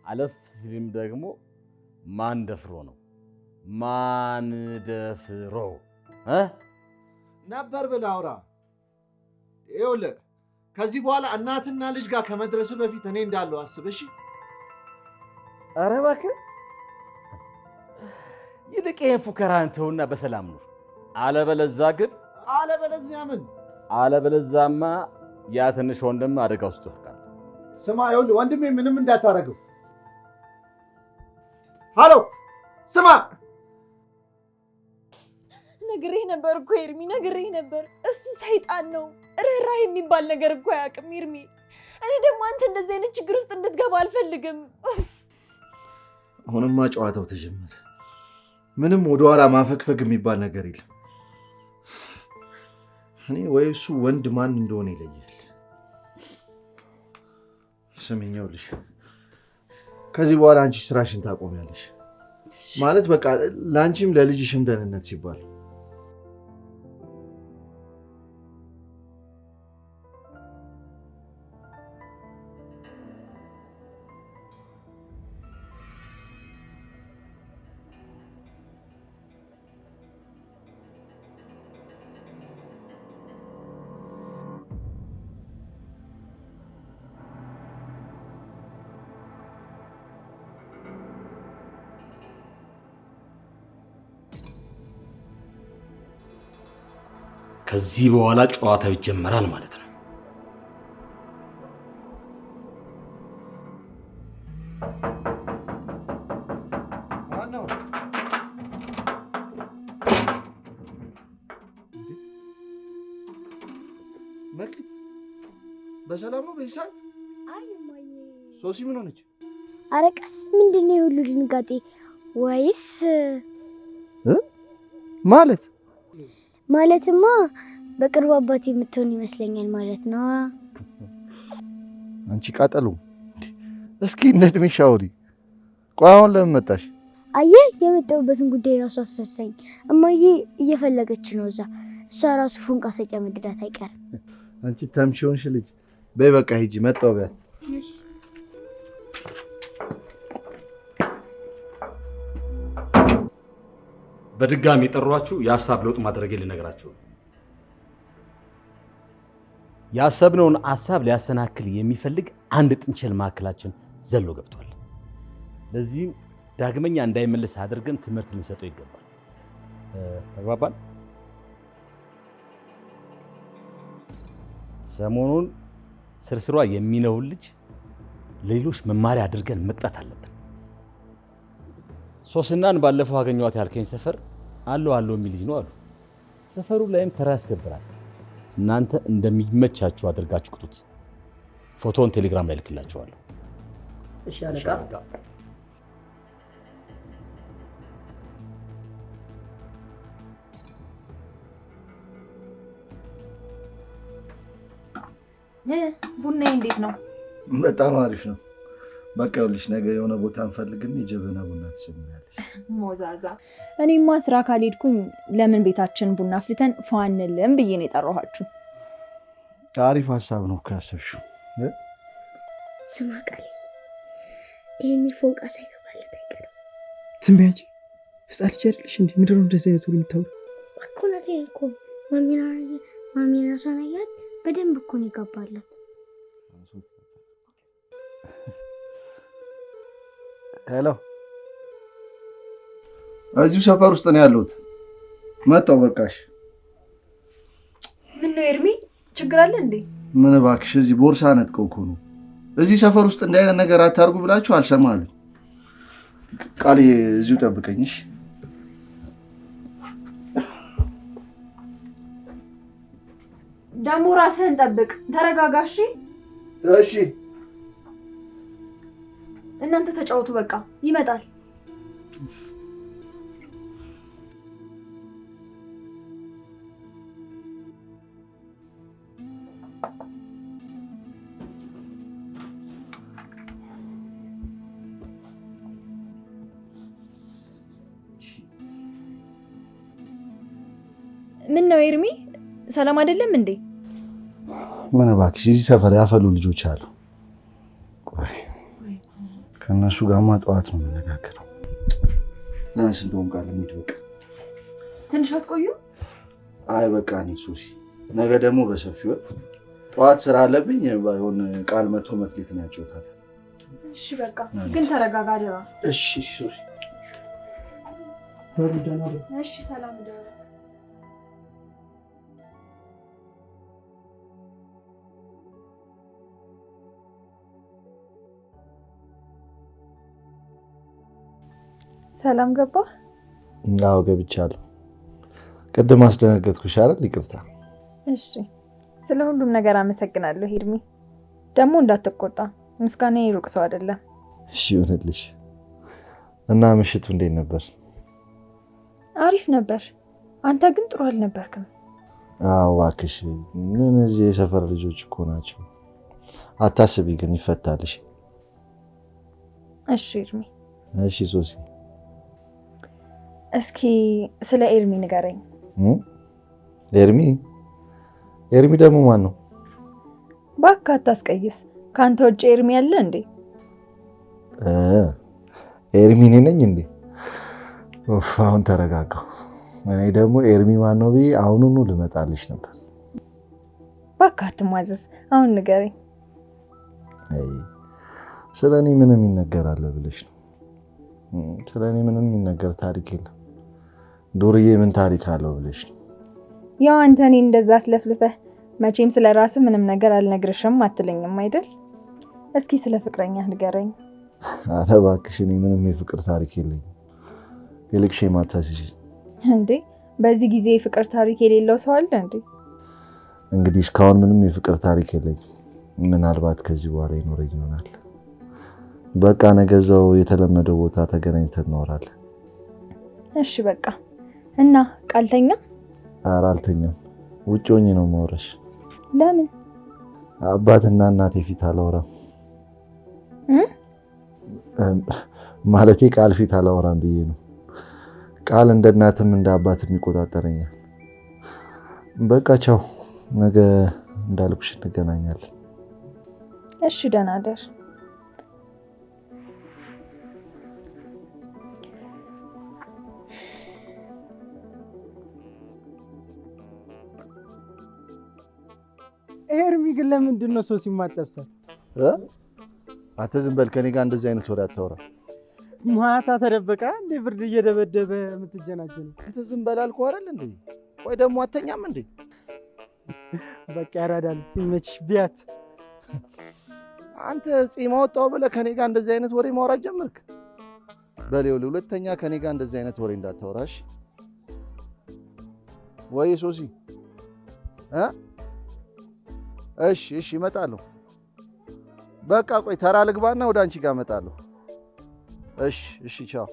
አለፍ ሲልም ደግሞ ማን ደፍሮ ነው? ማን ደፍሮ ነበር ብለህ አውራ። ይኸውልህ ከዚህ በኋላ እናትና ልጅ ጋር ከመድረስ በፊት እኔ እንዳለው አስብ እሺ? ኧረ እባክህ ይልቅ ይሄን ፉከራህን ተውና በሰላም ኑር። አለበለዚያ ግን አለበለዚያ ምን? አለበለዚያማ ያ ትንሽ ወንድም አደጋ ውስጥ ይወድቃል። ስማ ይኸውልህ ወንድሜ ምንም እንዳታረገው። ሃሎ ስማ፣ ነግሬህ ነበር እኮ ኤርሚ፣ ነግሬህ ነበር። እሱ ሰይጣን ነው። ርህራሄ የሚባል ነገር እኮ አያውቅም ኤርሚ። እኔ ደግሞ አንተ እንደዚህ አይነት ችግር ውስጥ እንድትገባ አልፈልግም። አሁንማ ጨዋታው ተጀመረ። ምንም ወደኋላ ማፈግፈግ የሚባል ነገር የለም። እኔ ወይ እሱ ወንድ ማን እንደሆነ ይለያል። ስሚኝ ይኸውልሽ ከዚህ በኋላ አንቺ ስራሽን ታቆሚያለሽ። ማለት በቃ ለአንቺም ለልጅሽም ደህንነት ሲባል ከዚህ በኋላ ጨዋታው ይጀመራል ማለት ነው። በሰላም ነው በይሳት? አይ እማዬ። ሶሲ ምን ሆነች? ኧረ ቀስ ምንድነው የሁሉ ድንጋጤ? ወይስ ማለትማ በቅርቡ አባቴ የምትሆን ይመስለኛል ማለት ነው። አንቺ ቃጠሉ እስኪ እንደ እድሜሽ አውሪ። ቆይ አሁን ለምን መጣሽ? አየህ የመጣሁበትን ጉዳይ ራሱ አስረሳኝ። እማዬ እየፈለገች ነው እዛ። እሷ ራሱ ፉንቃ ሳይጨምድዳት አይቀርም። አንቺ ተምሽ ሆንሽ ልጅ። በይ በቃ ሂጂ፣ መጣሁ በያት። በድጋሚ የጠሯችሁ የሀሳብ ለውጥ ማድረግ ልነግራችሁ። ያሰብነውን ሀሳብ ሊያሰናክል የሚፈልግ አንድ ጥንቸል ማዕከላችን ዘሎ ገብቷል። ለዚህም ዳግመኛ እንዳይመለስ አድርገን ትምህርት ልንሰጠው ይገባል። ተግባባን? ሰሞኑን ስርስሯ የሚነውን ልጅ ሌሎች መማሪያ አድርገን መቅጣት አለብን። ሶስናን ባለፈው አገኘኋት ያልከኝ ሰፈር አለው የሚል ልጅ ነው አሉ። ሰፈሩ ላይም ተራ ያስከብራል። እናንተ እንደሚመቻችሁ አድርጋችሁ ቅጡት። ፎቶውን ቴሌግራም ላይ ልክላችኋለሁ። እሺ አለቃ። ቡና እንዴት ነው? በጣም አሪፍ ነው። በቃ ይኸውልሽ ነገ የሆነ ቦታ እንፈልግና የጀበና ቡና ትጀምሪያለሽ። ሞዛዛ። እኔማ ስራ ካልሄድኩኝ ለምን ቤታችን ቡና አፍልተን ፏንልም ብዬ ነው የጠራኋችሁ። አሪፍ ሀሳብ ነው ካሰብሽው። ስማ ቃል ይሄን ፎንቃ ሳይገባለት አይቀርም። ዝም በይ አንቺ። ህፃን ልጅ አይደለሽ እንዴ? ምንድን ነው እንደዚህ አይነት ሁሉ የምታወሪው? እኮ እውነቴን እኮ ማሚና ሳናያት በደንብ እኮ ነው የገባለት። ሄሎ፣ እዚሁ ሰፈር ውስጥ ነው ያለሁት። መጣሁ በቃሽ። ምን ነው ኤርሚ፣ ችግር አለ እንዴ? ምን እባክሽ፣ እዚህ ቦርሳ ነጥቀው እኮ ነው። እዚህ ሰፈር ውስጥ እንዲህ አይነት ነገር አታርጉ ብላችሁ አልሰማሉኝ። ቃል እዚሁ ጠብቀኝ እሺ? ደግሞ ራስህን ጠብቅ፣ ተረጋጋ እሺ? እሺ። እናንተ ተጫወቱ በቃ፣ ይመጣል። ምን ነው ኤርሚ፣ ሰላም አይደለም እንዴ? ምን እባክሽ፣ እዚህ ሰፈር ያፈሉ ልጆች አሉ። ቆይ ከእነሱ ጋርማ ጠዋት ነው የምነጋገረው። ለምን እንደውም ቃል እንሂድ በቃ። ትንሽ አትቆዩ? አይ በቃ እኔ ሶሲ፣ ነገ ደግሞ በሰፊው ጠዋት ስራ አለብኝ። ባይሆን ቃል መጥቶ መክሊት ነው ያጫውታል። እሺ በቃ ግን ተረጋጋ አደራ። እሺ ሶሲ። እሺ ሰላም ደህና። ሰላም ገባ? አዎ ገብቻለሁ። ቅድም አስደነገጥኩሽ አይደል? ይቅርታ። እሺ ስለ ሁሉም ነገር አመሰግናለሁ ኤርሚ። ደግሞ እንዳትቆጣ፣ ምስጋና ይሩቅ ሰው አይደለም። እሺ ይሁንልሽ። እና ምሽቱ እንዴት ነበር? አሪፍ ነበር። አንተ ግን ጥሩ አልነበርክም። አዎ እባክሽ፣ ምን እዚህ የሰፈር ልጆች እኮ ናቸው። አታስቢ፣ ግን ይፈታልሽ። እሺ ኤርሚ። እሺ ሶሲ። እስኪ ስለ ኤርሚ ንገረኝ። ኤርሚ? ኤርሚ ደግሞ ማን ነው? እባክህ አታስቀይስ። ከአንተ ውጭ ኤርሚ አለ እንዴ? ኤርሚ እኔ ነኝ እንዴ? አሁን ተረጋጋሁ። እኔ ደግሞ ኤርሚ ማን ነው ብዬ አሁኑኑ ልመጣልሽ ነበር። እባክህ አትሟዘዝ። አሁን ንገረኝ። ስለ እኔ ምንም ይነገራል ብለሽ ነው? ስለ እኔ ምንም የሚነገር ታሪክ የለም። ዱርዬ ምን ታሪክ አለው ብለሽ ነው? ያው አንተ እኔን እንደዛ አስለፍልፈህ መቼም ስለ ራስህ ምንም ነገር አልነግርሽም አትለኝም አይደል? እስኪ ስለ ፍቅረኛ ንገረኝ። ኧረ እባክሽ እኔ ምንም የፍቅር ታሪክ የለኝም። ይልቅ ሼም አታስይዥ። እንዴ በዚህ ጊዜ የፍቅር ታሪክ የሌለው ሰው አለ እንዴ? እንግዲህ እስካሁን ምንም የፍቅር ታሪክ የለኝም። ምናልባት ከዚህ በኋላ ይኖረኝ ይሆናል። በቃ ነገ እዛው የተለመደው ቦታ ተገናኝተን እናወራለን። እሺ በቃ እና ቃልተኛ? ኧረ አልተኛም። ውጭ ሆኜ ነው የማወራሽ። ለምን? አባትና እናቴ ፊት አላወራም። ማለቴ ቃል ፊት አላወራም ብዬ ነው። ቃል እንደ እናትም እንደ አባትም ይቆጣጠረኛል። በቃ ቻው፣ ነገ እንዳልኩሽ እንገናኛለን። እሺ ደህና እደር። ኤርሚ ግን ለምንድን ነው ሶሲ ማጠብሰል? አንተ ዝም በል፣ ከኔ ጋር እንደዚህ አይነት ወሬ አታወራ። ማታ ተደበቃ እንዴ ብርድ እየደበደበ የምትጀናጀነው? አንተ ዝም በል አልኩህ አይደል እንዴ? ቆይ ደግሞ አተኛም እንዴ? በቃ ያራዳል። ይመችሽ ቢያት። አንተ ጺም አወጣው ብለህ ከኔ ጋር እንደዚህ አይነት ወሬ ማውራት ጀመርክ? በሌው ሁለተኛ ከኔ ጋር እንደዚህ አይነት ወሬ እንዳታወራሽ ወይ ሶሲ። እሺ እሺ እመጣለሁ። በቃ ቆይ ተራ ልግባና ወደ አንቺ ጋር እመጣለሁ። እሺ እሺ ቻው።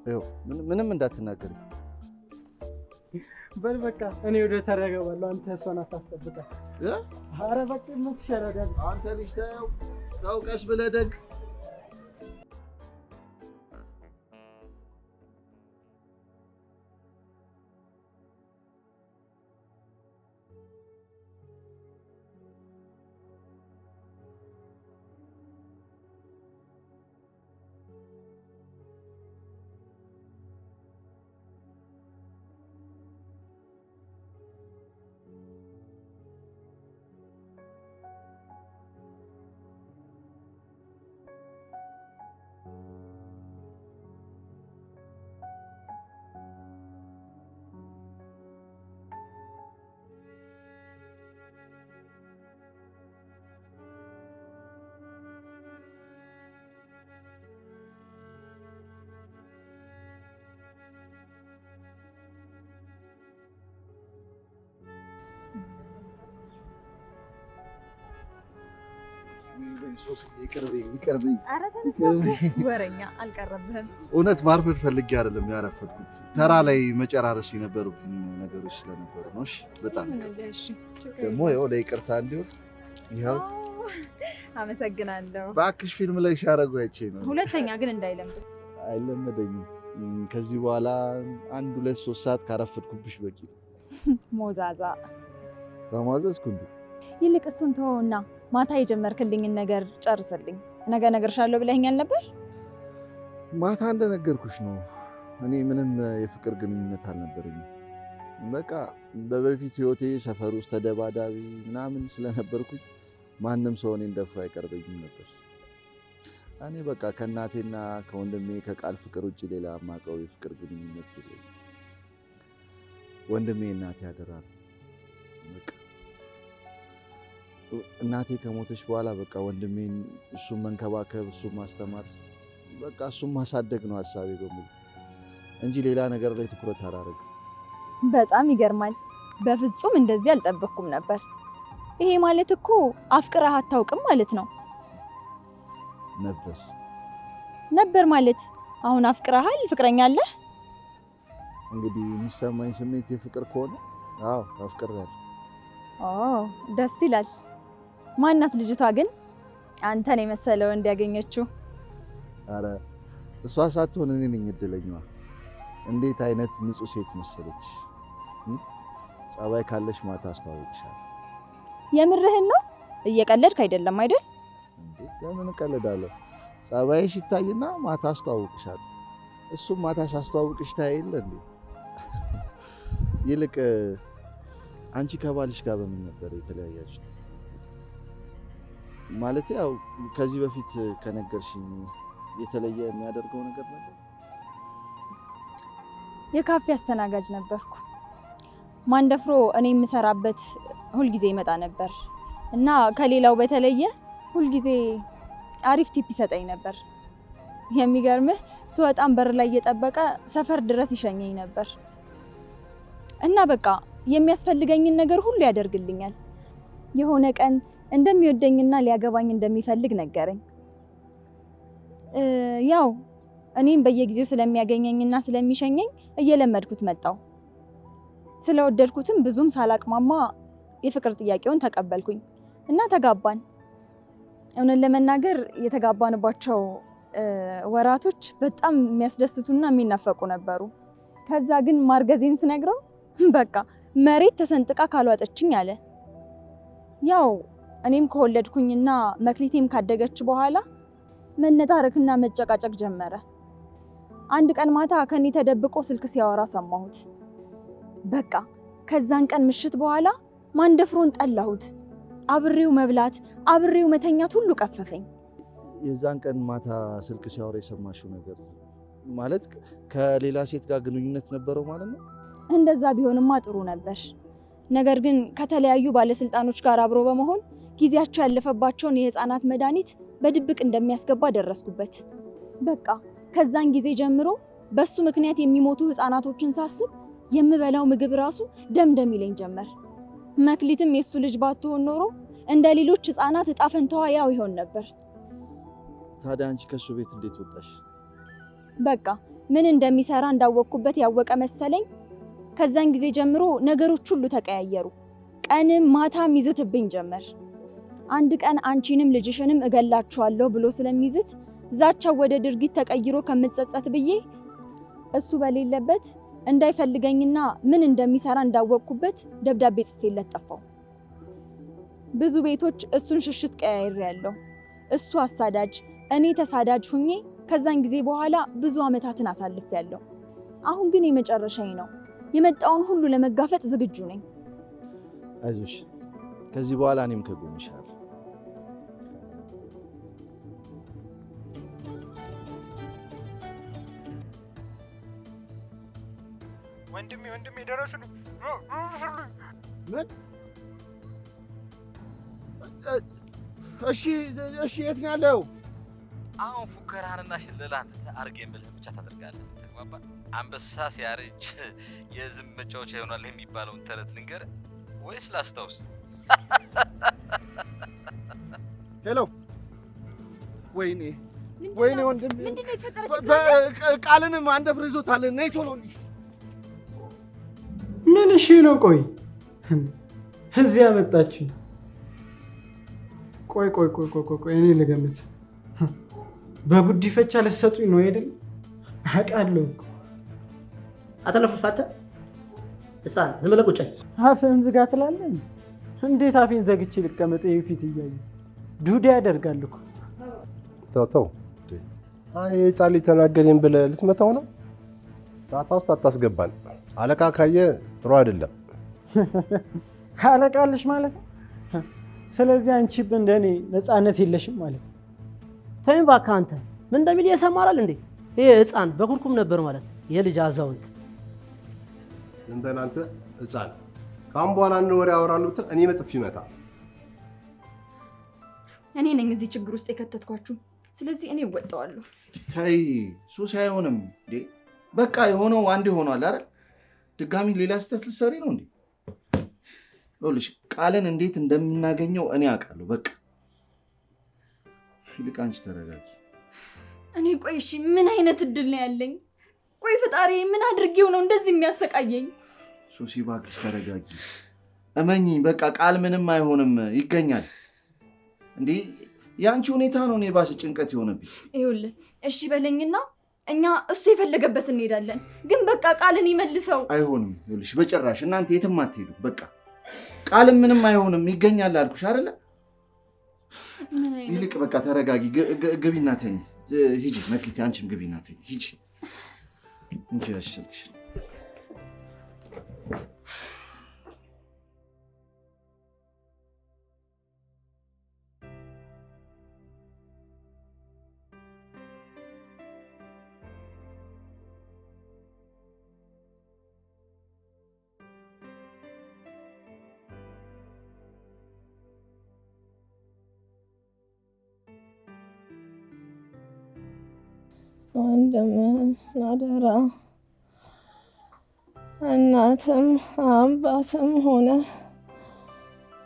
ይኸው ምንም እንዳትናገሪ። በል በቃ እኔ ወደ ተራ እገባለሁ። አንተ እሷን አታስጠብቃ። ኧረ በቃ ይመችሽ ያራዳል። አንተ ልጅ ተው ቀስ ብለህ ደግ። ይቅርብኝ። ወረኛ አልቀረብህም። እውነት ማርፈድ ፈልጌ አይደለም ያረፈድኩት፣ ተራ ላይ መጨራረስ የነበሩብኝ ነገሮች ስለነበሩ ነው። እሺ በጣም ደግሞ ይኸው ለይቅርታ እንዲሆን ይኸው። አመሰግናለሁ። እባክሽ ፊልም ላይ ሲያደርጉ አይቼ ነው። ሁለተኛ ግን እንዳይለምድ። አይለመደኝም። ከዚህ በኋላ 1 2 3 ሰዓት ካረፈድኩብሽ በቂ ነው። ሞዛዛ ተሟዘዝኩ እንዴ? ይልቅ እሱን ተወውና ማታ የጀመርክልኝን ነገር ጨርስልኝ። ነገ እነግርሻለሁ ብለኸኛል ነበር። ማታ እንደነገርኩሽ ነው። እኔ ምንም የፍቅር ግንኙነት አልነበረኝም። በቃ በበፊት ህይወቴ ሰፈር ውስጥ ተደባዳቢ ምናምን ስለነበርኩኝ ማንም ሰው እኔን ደፍሮ አይቀርበኝም ነበር። እኔ በቃ ከእናቴና ከወንድሜ ከቃል ፍቅር ውጭ ሌላ የማውቀው የፍቅር ግንኙነት የለኝም። ወንድሜ እናቴ አደራ ነው። በቃ እናቴ ከሞተች በኋላ በቃ ወንድሜን እሱን መንከባከብ፣ እሱን ማስተማር፣ በቃ እሱን ማሳደግ ነው ሀሳቤ በሙሉ እንጂ ሌላ ነገር ላይ ትኩረት አላደርግም። በጣም ይገርማል። በፍጹም እንደዚህ አልጠበቅኩም ነበር። ይሄ ማለት እኮ አፍቅረህ አታውቅም ማለት ነው። ነበር ማለት አሁን አፍቅረሃል? ፍቅረኛ አለህ? እንግዲህ የሚሰማኝ ስሜት የፍቅር ከሆነ አዎ አፍቅሬያለሁ። ደስ ይላል። ማናት ልጅቷ ግን አንተን የመሰለ ወንድ ያገኘችው? አረ እሷ ሳትሆን እኔ ነኝ እድለኛዋ። እንዴት አይነት ንጹህ ሴት መሰለች። ጸባይ ካለሽ ማታ አስተዋውቅሻለሁ። የምርህን ነው? እየቀለድክ አይደለም አይደል? እንዴ ለምን እቀልዳለሁ? ጸባይሽ ይታይና ማታ አስተዋውቅሻለሁ። እሱም ማታ ሳስተዋውቅሽ ታይል እንዴ? ይልቅ አንቺ ከባልሽ ጋር በምን ነበር የተለያያችሁት? ማለት ያው ከዚህ በፊት ከነገርሽኝ የተለየ የሚያደርገው ነገር ነበር? የካፌ አስተናጋጅ ነበርኩ። ማንደፍሮ እኔ የምሰራበት ሁልጊዜ ይመጣ ነበር እና ከሌላው በተለየ ሁልጊዜ አሪፍ ቲፕ ይሰጠኝ ነበር። የሚገርምህ ስወጣም በር ላይ እየጠበቀ ሰፈር ድረስ ይሸኘኝ ነበር እና በቃ የሚያስፈልገኝን ነገር ሁሉ ያደርግልኛል። የሆነ ቀን እንደሚወደኝና ሊያገባኝ እንደሚፈልግ ነገረኝ። ያው እኔም በየጊዜው ስለሚያገኘኝና ስለሚሸኘኝ እየለመድኩት መጣው። ስለወደድኩትም ብዙም ሳላቅማማ የፍቅር ጥያቄውን ተቀበልኩኝ እና ተጋባን። እውነት ለመናገር የተጋባንባቸው ወራቶች በጣም የሚያስደስቱና የሚናፈቁ ነበሩ። ከዛ ግን ማርገዜን ስነግረው በቃ መሬት ተሰንጥቃ ካልዋጠችኝ አለ። ያው እኔም ከወለድኩኝና መክሊቴም ካደገች በኋላ መነታረክና መጨቃጨቅ ጀመረ። አንድ ቀን ማታ ከኔ ተደብቆ ስልክ ሲያወራ ሰማሁት። በቃ ከዛን ቀን ምሽት በኋላ ማንደፍሮን ጠላሁት። አብሬው መብላት፣ አብሬው መተኛት ሁሉ ቀፈፈኝ። የዛን ቀን ማታ ስልክ ሲያወራ የሰማሽው ነገር ማለት ከሌላ ሴት ጋር ግንኙነት ነበረው ማለት ነው? እንደዛ ቢሆንማ ጥሩ ነበር። ነገር ግን ከተለያዩ ባለስልጣኖች ጋር አብሮ በመሆን ጊዜያቸው ያለፈባቸውን የህፃናት መድኃኒት በድብቅ እንደሚያስገባ ደረስኩበት። በቃ ከዛን ጊዜ ጀምሮ በሱ ምክንያት የሚሞቱ ህፃናቶችን ሳስብ የምበላው ምግብ ራሱ ደምደም ይለኝ ጀመር። መክሊትም የሱ ልጅ ባትሆን ኖሮ እንደ ሌሎች ህፃናት እጣ ፈንታዋ ያው ይሆን ነበር። ታዲያ አንቺ ከሱ ቤት እንዴት ወጣሽ? በቃ ምን እንደሚሰራ እንዳወቅኩበት ያወቀ መሰለኝ። ከዛን ጊዜ ጀምሮ ነገሮች ሁሉ ተቀያየሩ። ቀንም ማታም ይዝትብኝ ጀመር። አንድ ቀን አንቺንም ልጅሽንም እገላችኋለሁ ብሎ ስለሚዝት ዛቻው ወደ ድርጊት ተቀይሮ ከምጸጸት ብዬ እሱ በሌለበት እንዳይፈልገኝና ምን እንደሚሰራ እንዳወቅኩበት ደብዳቤ ጽፌለት ጠፋው። ብዙ ቤቶች እሱን ሽሽት ቀያይሬያለሁ። እሱ አሳዳጅ፣ እኔ ተሳዳጅ ሁኜ ከዛን ጊዜ በኋላ ብዙ አመታትን አሳልፌያለሁ። አሁን ግን የመጨረሻዬ ነው። የመጣውን ሁሉ ለመጋፈጥ ዝግጁ ነኝ። አይዞሽ፣ ከዚህ በኋላ እኔም ከጎንሽ አለሁ። ወንድሜ ደረስልኝ። ምን? እሺ፣ የት ነው ያለው? አሁን ፉከራህንና ሽለላህን አድርጌ የምልህ ብቻ ታደርጋለህ። ተግባባን? አንበሳ ሲያረጅ የዝም መጫወቻ ይሆናል የሚባለውን ተረት ልንገርህ ወይስ ላስታውስ? ሄሎ፣ ወይኔ ወንድሜ፣ ምንድነው የተፈጠረው? ቃልንም አንደፍሮ ይዞታል። ነይ ቶሎ። ምን? እሺ ነው። ቆይ እዚህ ያመጣችኝ። ቆይ እኔ ልገምት። በጉዲፈቻ ልትሰጡኝ ነው አይደል? አውቃለሁ እኮ። አተለፈፋተ ህፃን ዝም ብለህ ቁጭ። አፍህን ዝጋ ትላለህ። እንዴት አፌን ዘግቼ ልቀመጥ? ይሄ ፊት እያየ ዱዳ ያደርጋል እኮ። ተው። አይ ህፃን ልጅ ተናገረኝ ብለህ ልትመታው ነው? ጣጣ ውስጥ አታስገባን። አለቃ ካየ ጥሩ አይደለም። አለቃልሽ ማለት ነው። ስለዚህ አንቺ እንደኔ ነፃነት የለሽም ማለት ነው። ተይኝ እባክህ አንተ። ምን እንደሚል እየሰማራል እንዴ? ይሄ ህፃን በኩርኩም ነበር ማለት የልጅ አዛውንት። እንደናንተ ህፃን ካሁን በኋላ አንድ ወሬ አወራለሁ ብትል እኔ መጥፍ ይመታ። እኔ ነኝ እዚህ ችግር ውስጥ የከተትኳችሁ። ስለዚህ እኔ እወጣዋለሁ። ተይ ሱስ አይሆንም እንዴ? በቃ የሆነው አንድ ሆኗል አይደል? ድጋሚ ሌላ ስህተት ልትሰሪ ነው እንዴ? ይኸውልሽ ቃልን እንዴት እንደምናገኘው እኔ አውቃለሁ። በቃ ይልቅ አንቺ ተረጋጊ። እኔ ቆይ እሺ ምን አይነት እድል ነው ያለኝ? ቆይ ፈጣሪ ምን አድርጌው ነው እንደዚህ የሚያሰቃየኝ? ሱሲ እባክሽ ተረጋጊ። እመኚኝ፣ በቃ ቃል ምንም አይሆንም፣ ይገኛል። እንዴ ያንቺ ሁኔታ ነው እኔ ባሰ ጭንቀት የሆነብኝ። ይኸውልህ እሺ በለኝና እኛ እሱ የፈለገበት እንሄዳለን። ግን በቃ ቃልን ይመልሰው። አይሆንም። ይኸውልሽ በጭራሽ እናንተ የትም አትሄዱ። በቃ ቃልም ምንም አይሆንም፣ ይገኛል አልኩሽ አይደለ? ይልቅ በቃ ተረጋጊ፣ ግቢና ተኝ። ሂጂ መክሊት፣ አንቺም ግቢና ተኝ። ሂጂ እንጂ ያሽልሽ። ወንድምህን አደራ እናትም አባትም ሆነ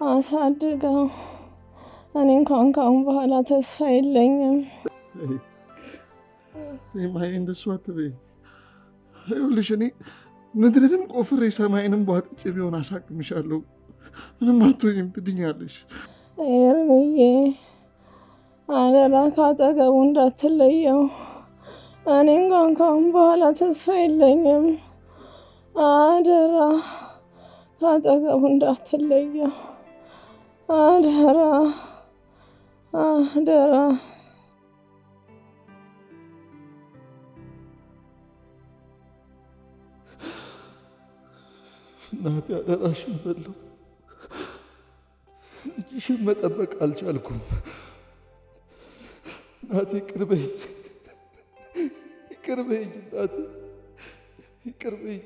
አሳድገው። እኔ እንኳን ካሁን በኋላ ተስፋ የለኝም። ማይ እንደሱ አትበይ። ይኸውልሽ እኔ ምድርንም ቆፍሬ ሰማይንም ቧጥጬ ቢሆን አሳክምሻለሁ። ምንም አትሆኝም፣ ትድኛለሽ። ኤርምዬ አደራ ካጠገቡ እንዳትለየው። እኔ እንኳን ካሁን በኋላ ተስፋ የለኝም። አደራ ካጠገቡ እንዳትለየው። አደራ አደራ። እናቴ አደራሽን በለው። ልጅሽን መጠበቅ አልቻልኩም። እናቴ ይቅር በይኝ፣ ይቅር በይኝ እናቴ፣ ይቅር በይኝ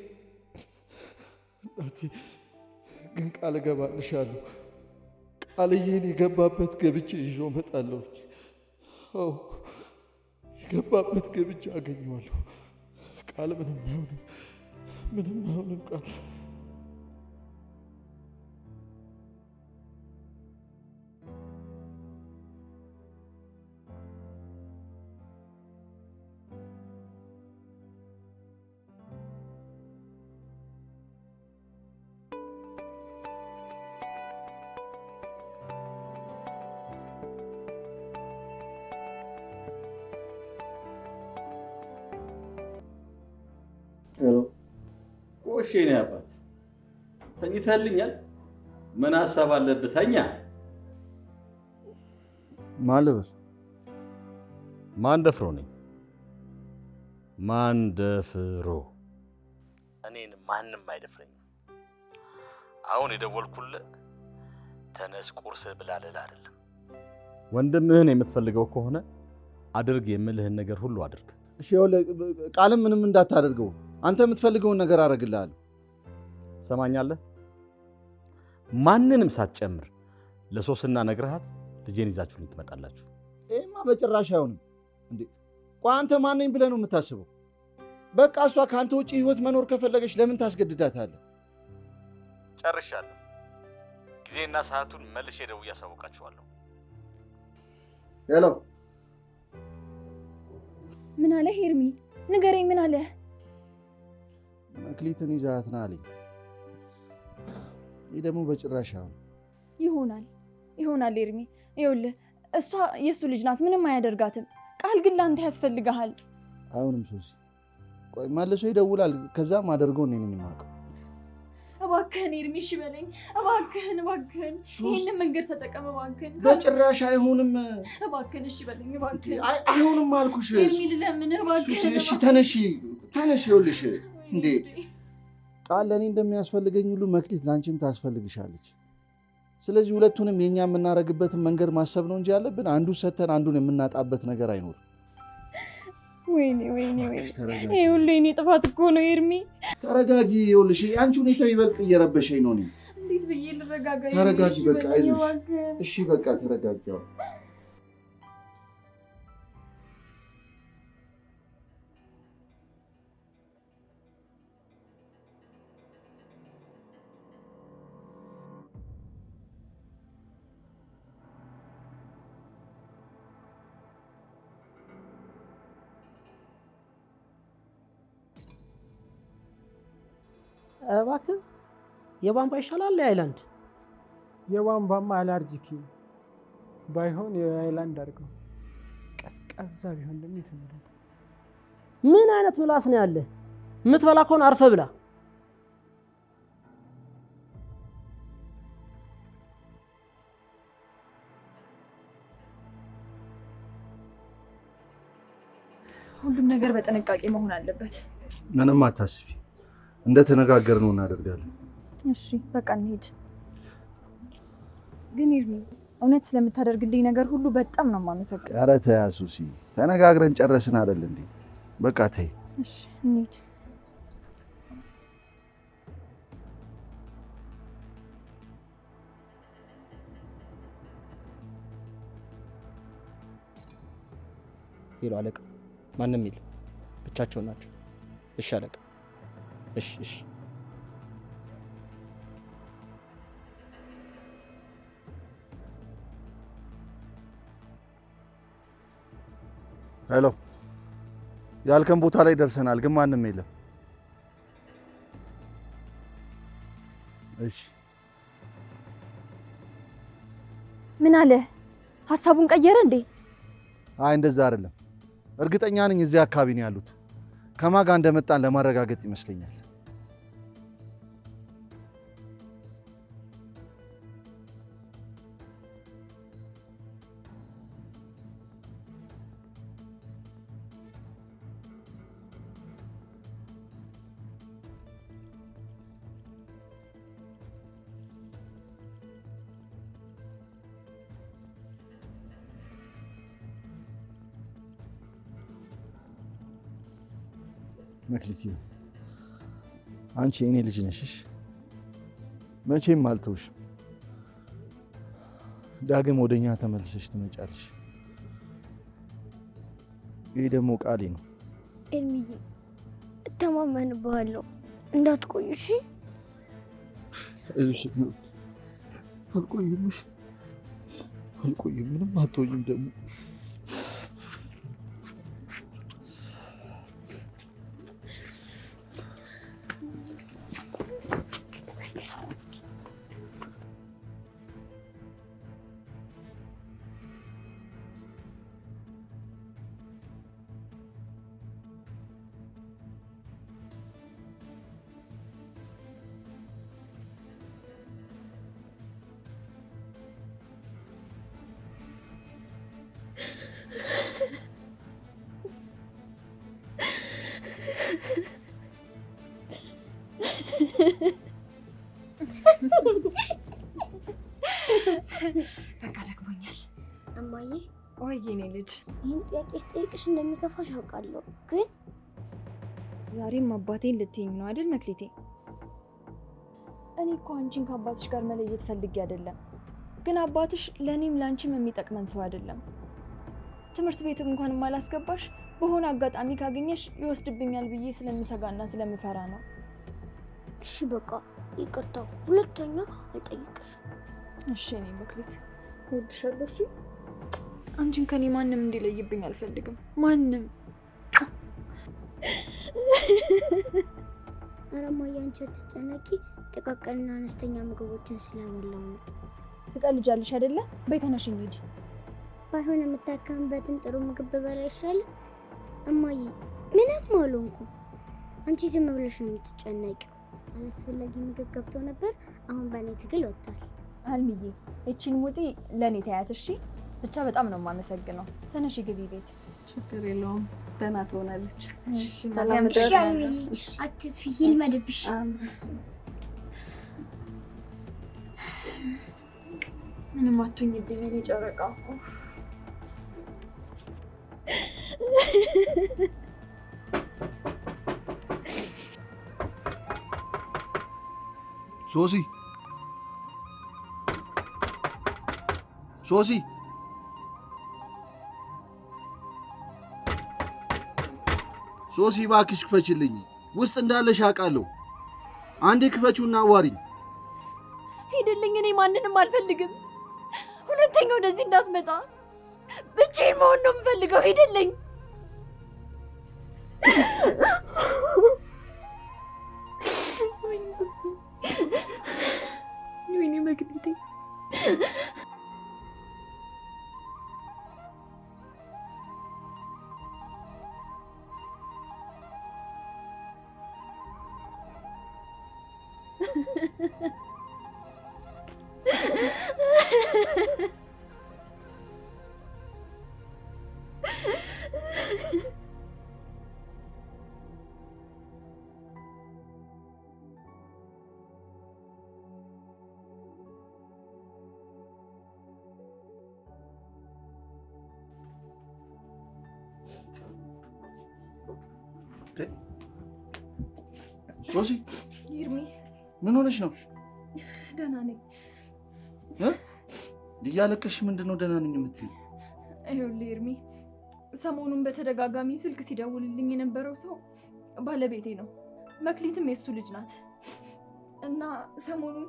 እናቴ። ግን ቃል እገባልሻለሁ፣ ቃልዬን የገባበት ገብቼ ይዤው እመጣለሁ። አዎ የገባበት ገብቼ አገኘዋለሁ። ቃል ምንም አይሆንም፣ ምንም አይሆንም ቃል። ቆሼ ነው አባት፣ ተኝተህልኛል? ምን ሀሳብ አለብህ? ተኛ። ማን ልበል? ማንደፍሮ ነኝ። ማንደፍሮ። እኔን ማንም አይደፍረኝም። አሁን የደወልኩልህ ተነስ ቁርስ ብላ ልልህ አይደለም። ወንድምህን የምትፈልገው ከሆነ አድርግ የምልህን ነገር ሁሉ አድርግ። እሺ ቃልም ምንም እንዳታደርገው። አንተ የምትፈልገውን ነገር አደርግልሃለሁ። ሰማኛለህ? ማንንም ሳትጨምር ለሶስና ነግረሃት ልጄን ይዛችሁልኝ ትመጣላችሁ። ይሄማ በጭራሽ አይሆንም። እንዴ ቆይ አንተ ማን ነኝ ብለህ ነው የምታስበው? በቃ እሷ ከአንተ ውጪ ህይወት መኖር ከፈለገች ለምን ታስገድዳታለህ? ጨርሻለሁ። ጊዜና ሰዓቱን መልሼ ደውዬ አሳውቃችኋለሁ። ሄሎ። ምን አለ ሄርሚ? ንገረኝ፣ ምን አለ? መክሊትን ይዛት ና አለኝ። ይህ ደግሞ በጭራሽ አሁን ይሆናል ሄርሚ። ይኸውልህ እሷ የእሱ ልጅ ናት፣ ምንም አያደርጋትም። ቃል ግን ለአንተ ያስፈልግሃል። አሁንም ሶሲ ቆይ መልሶ ይደውላል። ከዛም አደርገው እኔ ነኝ የማውቀው። እባክህን ሄርሚ እሺ በለኝ እባክህን፣ ይህንን መንገድ ተጠቀም እባክህን። በጭራሽ አይሆንም። እባክህን እሺ በለኝ እባክህን። አይሆንም አልኩሽ ሄርሚ፣ ልለምንህ እባክህን። እሺ ተነሺ። ይኸውልሽ እንዴ ቃል ለእኔ እንደሚያስፈልገኝ ሁሉ መክሊት ለአንቺም ታስፈልግሻለች። ስለዚህ ሁለቱንም የኛ የምናደርግበትን መንገድ ማሰብ ነው እንጂ ያለብን አንዱ ሰተን አንዱን የምናጣበት ነገር አይኖርም። ወይኔ ይሄ ሁሉ የኔ ጥፋት እኮ ነው ሄርሚ። ተረጋጊ። ይኸውልሽ የአንቺ ሁኔታ ይበልጥ እየረበሸኝ ነው። እንዴት ብዬ ልረጋጋ? ተረጋጊ በቃ አይዞሽ። እሺ በቃ ተረጋጊ። እባክህ የቧንቧ ይሻላል የአይላንድ? የቧንቧማ አላርጂክ ባይሆን የአይላንድ አድርገው። ቀዝቃዛ ቢሆን ደግሞ የተመረጠ። ምን አይነት ምላስ ነው ያለ? የምትበላ ከሆነ አርፈ ብላ። ሁሉም ነገር በጥንቃቄ መሆን አለበት። ምንም አታስቢ፣ እንደተነጋገርነው እናደርጋለን። እሺ በቃ እንሂድ። ግን ይርሚ እውነት ስለምታደርግልኝ ነገር ሁሉ በጣም ነው የማመሰግነው። ኧረ ተይ ሱሲ፣ ተነጋግረን ጨረስን አይደል እንዴ? በቃ ተይ። እሺ እንሂድ። ሄሎ አለቃ፣ ማንም የለም። ብቻቸውን ናቸው። እሺ አለቃ። እሺ። ሄሎ፣ ያልከን ቦታ ላይ ደርሰናል፣ ግን ማንም የለም። እሺ። ምን አለ? ሀሳቡን ቀየረ እንዴ? አይ እንደዛ አይደለም። እርግጠኛ ነኝ እዚህ አካባቢ ነው ያሉት። ከማን ጋር እንደመጣን ለማረጋገጥ ይመስለኛል። መክሊት አንቺ የኔ ልጅ ነሽ። መቼም አልተውሽም። ዳግም ወደኛ ተመልሰሽ ትመጫለሽ። ይሄ ደግሞ ቃሌ ነው። ኤልሚዬ እተማመንብሃለሁ፣ እንዳትቆይ እሺ? አልቆይም፣ ምንም አትሆኝም ደግሞ በቃ ደግሞኛል። እማዬ፣ ወይ የኔ ልጅ፣ ይህን ጥያቄ ስጠይቅሽ እንደሚከፋሽ አውቃለሁ፣ ግን ዛሬም አባቴን ልትይኝ ነው አይደል መክሊቴ? እኔ እኮ አንቺን ከአባትሽ ጋር መለየት ፈልጌ አይደለም፣ ግን አባትሽ ለእኔም ለአንቺም የሚጠቅመን ሰው አይደለም። ትምህርት ቤት እንኳን ማላስገባሽ በሆነ አጋጣሚ ካገኘሽ ይወስድብኛል ብዬ ስለምሰጋና ስለምፈራ ነው። እሺ በቃ ይቅርታ፣ ሁለተኛ አልጠይቅሽ። እሺ እኔ መክሊት እወድሻለሁ። እሺ አንቺን ከኔ ማንም እንዲለይብኝ አልፈልግም፣ ማንም። ኧረ እማዬ አንቺ አትጨነቂ፣ ጥቃቅንና አነስተኛ ምግቦችን ስለበላሁ ነው። ትቀልጃለሽ አይደለ? በይ ተነሽ እንሂድ። ባይሆን የምታከምበትን ጥሩ ምግብ ብበላ አይሻልም? እማዬ ምንም አልሆንኩም። አንቺ ዝም ብለሽ ነው የምትጨነቂው። አላስፈላጊ ምግብ ገብቶ ነበር፣ አሁን በእኔ ትግል ወጥቷል። አልሚዬ እቺን ሙጢ ለእኔ ተያት እሺ። ብቻ በጣም ነው የማመሰግነው። ተነሽ ግቢ ቤት። ችግር የለውም፣ ደህና ትሆናለች። ሰላም አትስፊ፣ ይልመድብሽ። ምንም አትሁኝብኝ እኔ ጨረቃ። ሶሲ እባክሽ ክፈችልኝ። ውስጥ እንዳለሽ አውቃለሁ። አንዴ ክፈችውና አዋሪኝ። ሂድልኝ፣ እኔ ማንንም አልፈልግም። ሁለተኛ ወደዚህ እንዳትመጣ። ብቻዬን መሆን ነው የምፈልገው። ሂድልኝ። ወይኔ መግቢቴ። ሶሲ ይርሚ፣ ምን ሆነሽ ነው? ደህና ነኝ። እያለቀሽ ምንድን ነው ደህና ነኝ የምትይው? ይኸውልህ ይርሚ፣ ሰሞኑን በተደጋጋሚ ስልክ ሲደውልልኝ የነበረው ሰው ባለቤቴ ነው። መክሊትም የሱ ልጅ ናት እና ሰሞኑን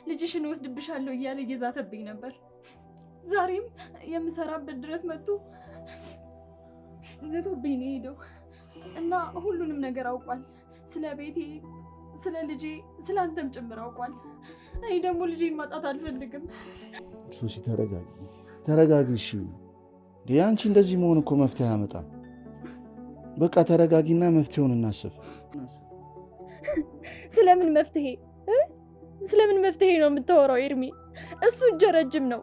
ልጅሽን ወስድብሻለሁ እያለ እየዛተብኝ ነበር። ዛሬም የምሰራበት ድረስ መጥቶ ዘቶብኝ ነው ሄደው እና ሁሉንም ነገር አውቋል። ስለ ቤቴ፣ ስለ ልጄ፣ ስለ አንተም ጭምር አውቋል። እኔ ደግሞ ልጄን ማጣት አልፈልግም። ሱሲ ተረጋጊ፣ ተረጋጊ። እሺ አንቺ እንደዚህ መሆን እኮ መፍትሄ አያመጣም። በቃ ተረጋጊና መፍትሄውን እናስብ። ስለምን መፍትሄ ስለምን መፍትሄ ነው የምታወራው ኤርሚ? እሱ እጀ ረጅም ነው።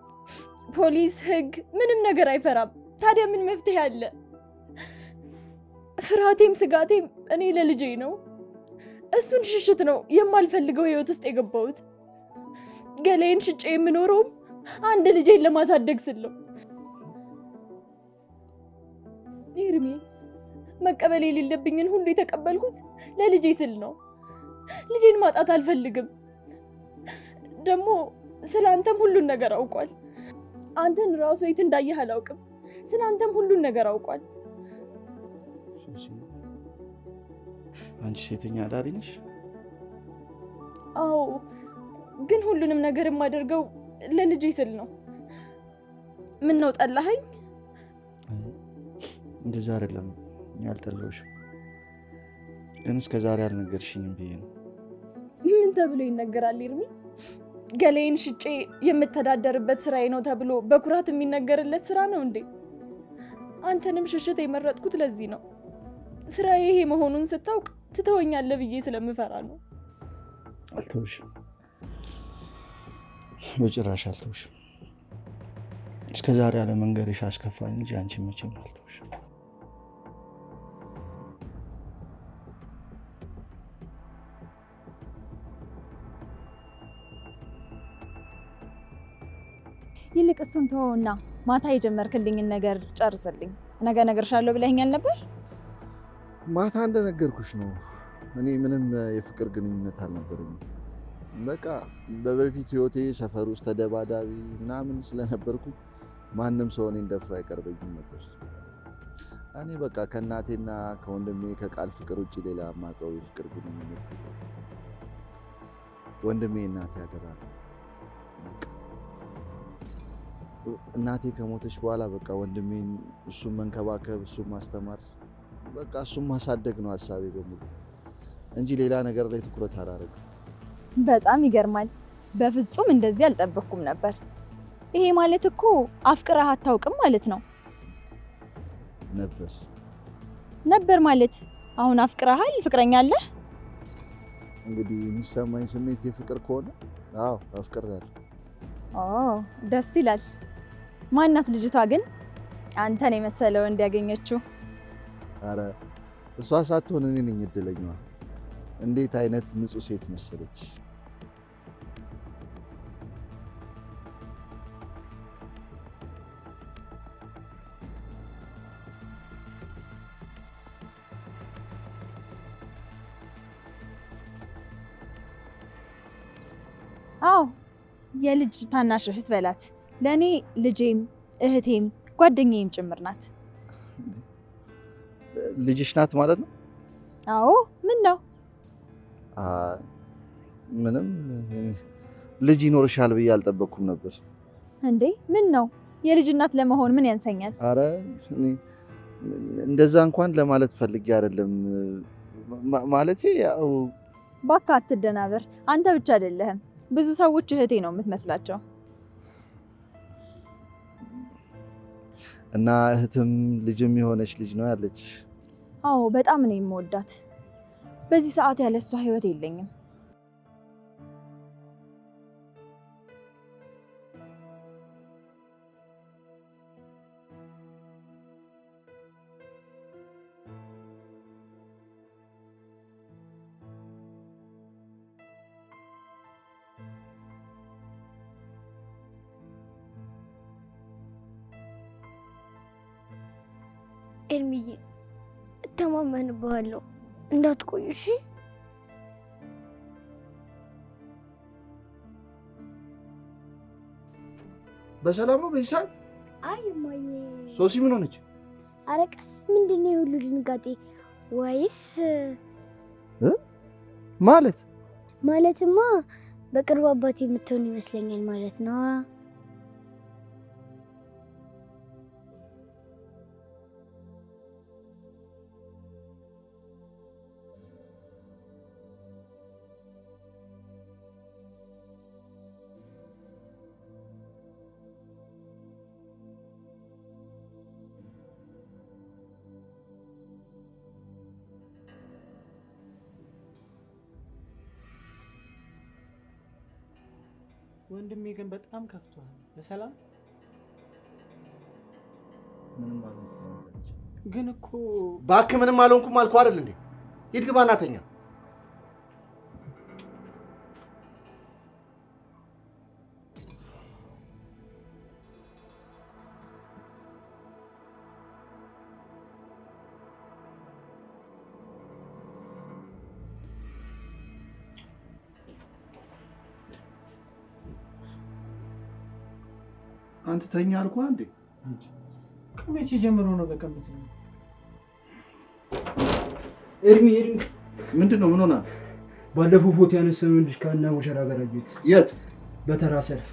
ፖሊስ፣ ህግ ምንም ነገር አይፈራም። ታዲያ ምን መፍትሄ አለ? ፍርሃቴም ስጋቴም እኔ ለልጄ ነው። እሱን ሽሽት ነው የማልፈልገው ህይወት ውስጥ የገባሁት። ገሌን ሽጬ የምኖረውም አንድ ልጄን ለማሳደግ ስል ነው። ኤርሚ፣ መቀበል የሌለብኝን ሁሉ የተቀበልኩት ለልጄ ስል ነው። ልጄን ማጣት አልፈልግም። ደግሞ ስለ አንተም ሁሉን ነገር አውቋል። አንተን ራሱ የት እንዳየህ አላውቅም። ስለ አንተም ሁሉን ነገር አውቋል። አንቺ ሴተኛ አዳሪ ነሽ? አዎ፣ ግን ሁሉንም ነገር የማደርገው ለልጄ ስል ነው። ምን ነው ጠላኸኝ? እንደዛ አይደለም፣ ያልጠላሁሽም፣ ግን እስከ ዛሬ አልነገርሽኝም ብዬ ነው። ምን ተብሎ ይነገራል ኤርሚ? ገሌን ሽጬ የምተዳደርበት ስራዬ ነው ተብሎ በኩራት የሚነገርለት ስራ ነው እንዴ? አንተንም ሽሽት የመረጥኩት ለዚህ ነው። ስራዬ ይሄ መሆኑን ስታውቅ ትተወኛለህ ብዬ ስለምፈራ ነው። አልተውሽም፣ በጭራሽ አልተውሽም። እስከ ዛሬ አለመንገርሽ አስከፋኝ እንጂ አንቺ መቼም አልተውሽም። ይልቅ እሱን ተወውና ማታ የጀመርክልኝን ነገር ጨርስልኝ። ነገ እነግርሻለሁ ብለኸኛል ነበር። ማታ እንደነገርኩሽ ነው። እኔ ምንም የፍቅር ግንኙነት አልነበረኝም። በቃ በበፊት ህይወቴ ሰፈር ውስጥ ተደባዳቢ ምናምን ስለነበርኩ ማንም ሰው እኔን ደፍሮ አይቀርበኝም ነበር። እኔ በቃ ከእናቴና ከወንድሜ ከቃል ፍቅር ውጭ ሌላ የማውቀው የፍቅር ግንኙነት ወንድሜ እናቴ ያገባል። እናቴ ከሞተች በኋላ በቃ ወንድሜን እሱን መንከባከብ፣ እሱን ማስተማር፣ በቃ እሱን ማሳደግ ነው ሀሳቤ በሙሉ እንጂ ሌላ ነገር ላይ ትኩረት አላደረግም። በጣም ይገርማል። በፍጹም እንደዚህ አልጠበቅኩም ነበር። ይሄ ማለት እኮ አፍቅረህ አታውቅም ማለት ነው። ነበር ማለት አሁን አፍቅረሃል? ፍቅረኛ አለህ? እንግዲህ የሚሰማኝ ስሜት የፍቅር ከሆነ አዎ አፍቅሬያለሁ። ደስ ይላል። ማናት ልጅቷ ግን? አንተን የመሰለው እንዲያገኘችው? አረ እሷ ሳትሆን እኔ ነኝ እድለኛዋ። እንዴት አይነት ንጹህ ሴት መሰለች። አዎ የልጅ ታናሽ እህት በላት። ለኔ ልጄም እህቴም ጓደኛዬም ጭምር ናት። ልጅሽ ናት ማለት ነው? አዎ። ምን ነው? ምንም ልጅ ይኖርሻል ብዬ አልጠበቅኩም ነበር። እንዴ ምን ነው? የልጅ እናት ለመሆን ምን ያንሰኛል? አረ እንደዛ እንኳን ለማለት ፈልጌ አይደለም። ማለቴ ያው እባክህ አትደናበር። አንተ ብቻ አይደለህም፣ ብዙ ሰዎች እህቴ ነው የምትመስላቸው። እና እህትም ልጅም የሆነች ልጅ ነው ያለች? አዎ በጣም ነው የምወዳት። በዚህ ሰዓት ያለሷ ህይወት የለኝም። ኤርሚዬ እተማመንብሃለሁ፣ እንዳትቆይ እሺ? በሰላም ነው በዚህ ሰዓት? አይ እማዬ። ሶሲ ምን ሆነች? ኧረ ቀስ ምንድነው የሁሉ ድንጋጤ? ወይስ ማለትማ በቅርቡ አባቴ የምትሆን ይመስለኛል ማለት ነው። ወንድሜ ግን በጣም ከፍቷል። በሰላም ምንም አልሆንኩም። ግን እኮ እባክህ ምንም አልሆንኩም አልኩህ አይደል እንዴ? ሂድ ግባና ተኛ። አንተ ተኛ አልኩህ እንዴ? ከመቼ ጀምሮ ነው በቀምት ነው? ኤርሚ ምንድን ነው? ምን ሆና? ባለፈው ፎቶ ያነሳነው ልጅ ካና ሙሽራ ጋር አየሁት። የት? በተራ ሰልፍ።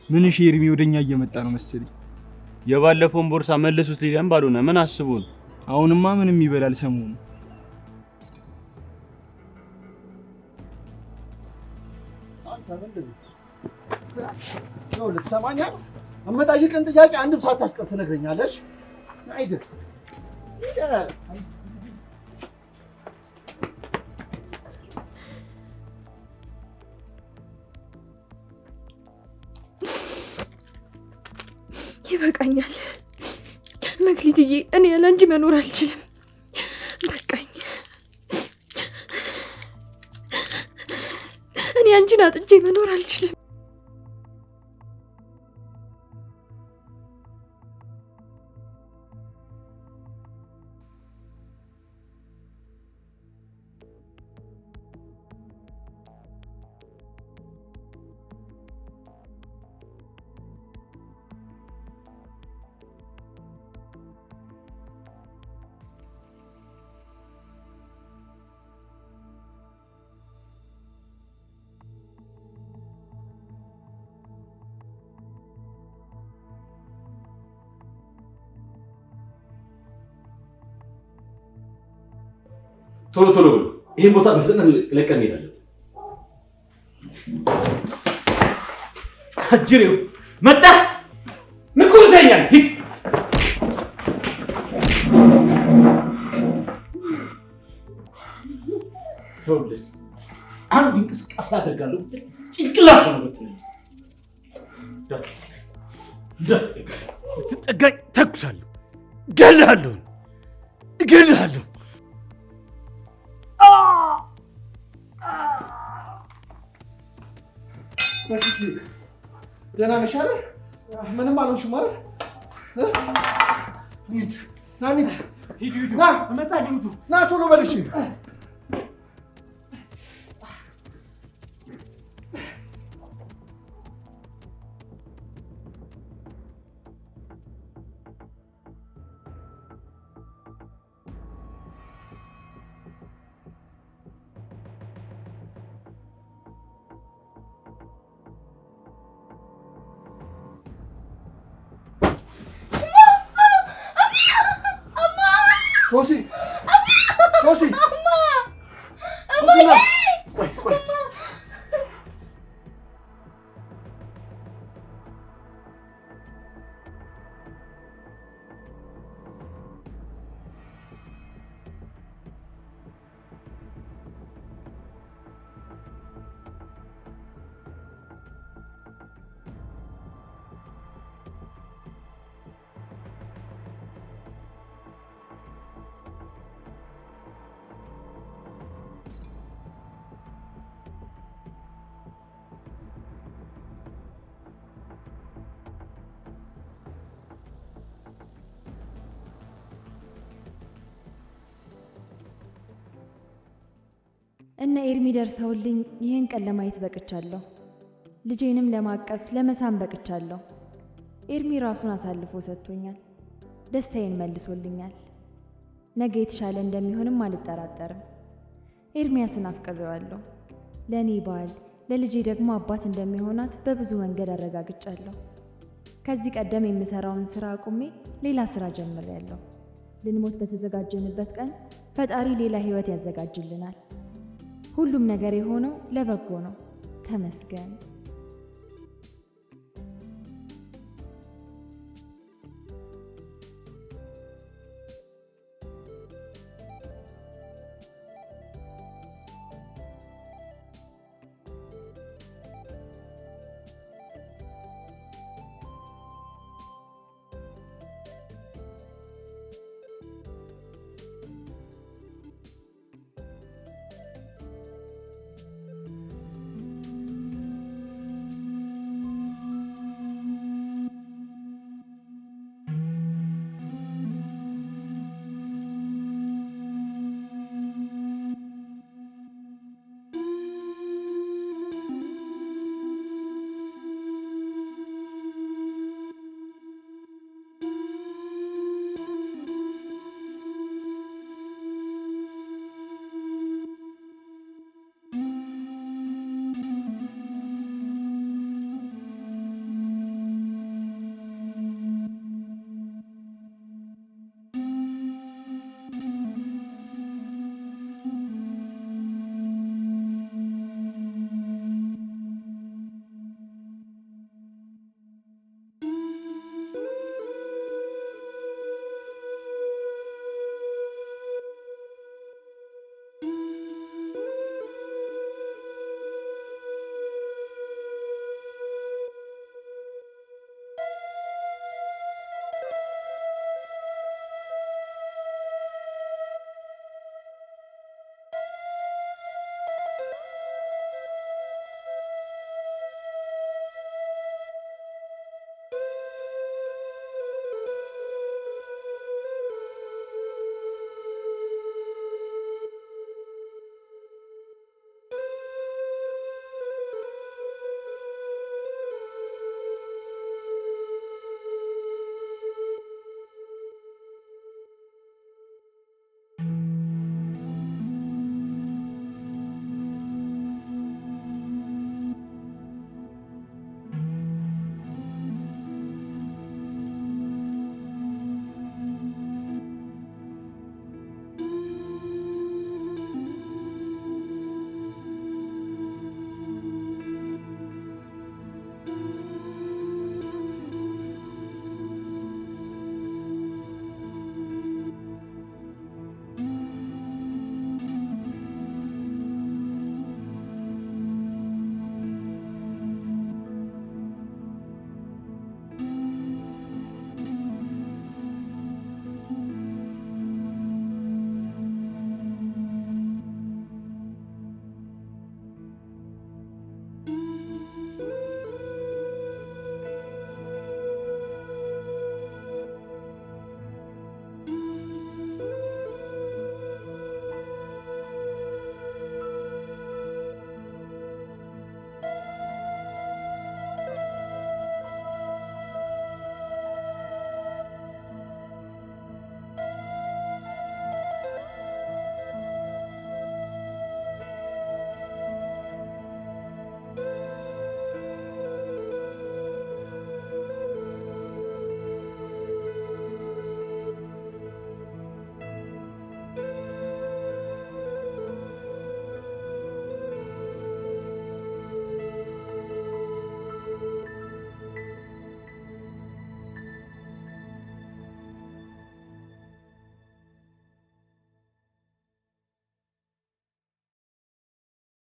ምን እሺ፣ ኤርሚ ወደኛ እየመጣ ነው መሰለኝ። የባለፈውን ቦርሳ መልሱት ሊለን ባሉና ምን አስቡ ነው? አሁንማ ምንም ይበላል ሰሞኑ። ነው ልትሰማኝ? የምጠይቅህን ጥያቄ አንድም ሳታስቀር ትነግረኛለሽ? አይደል? ይበቃኛል መክሊትዬ፣ እኔ ያለ አንቺ መኖር አልችልም። በቃኝ። እኔ አንቺን አጥቼ መኖር አልችልም። ቶሎ ቶሎ ብሎ ይሄን ቦታ በፍጥነት ለቀን እንሄዳለን። አጅሬው መጣ። ምን ቆይተኛል? ሂድ። ቶልስ አንድ እንቅስቃሴ አደርጋለሁ። ጭንቅላት ነው የምትለኝ። ትጠጋኝ፣ ተኩሳለሁ፣ እገልሃለሁ፣ እገልሃለሁ። ደህና ነሽ አይደል? ምንም አልሆንሽም አይደል? ሂድ ና ሂድ ሂድ ና እመጣለሁ። ሂዱ ና ቶሎ በል እሺ። ሶሲ ሶሲ ሶሲ ና ቆይ ቆይ እነ ኤርሚ ደርሰውልኝ ይህን ቀን ለማየት በቅቻለሁ። ልጄንም ለማቀፍ ለመሳም በቅቻለሁ። ኤርሚ ራሱን አሳልፎ ሰጥቶኛል። ደስታዬን መልሶልኛል። ነገ የተሻለ እንደሚሆንም አልጠራጠርም። ኤርሚያስን አፍቅሬዋለሁ። ለእኔ ባል ለልጄ ደግሞ አባት እንደሚሆናት በብዙ መንገድ አረጋግጫለሁ። ከዚህ ቀደም የምሰራውን ስራ አቁሜ ሌላ ስራ ጀምሬያለሁ። ልንሞት በተዘጋጀንበት ቀን ፈጣሪ ሌላ ህይወት ያዘጋጅልናል። ሁሉም ነገር የሆነው ለበጎ ነው። ተመስገን።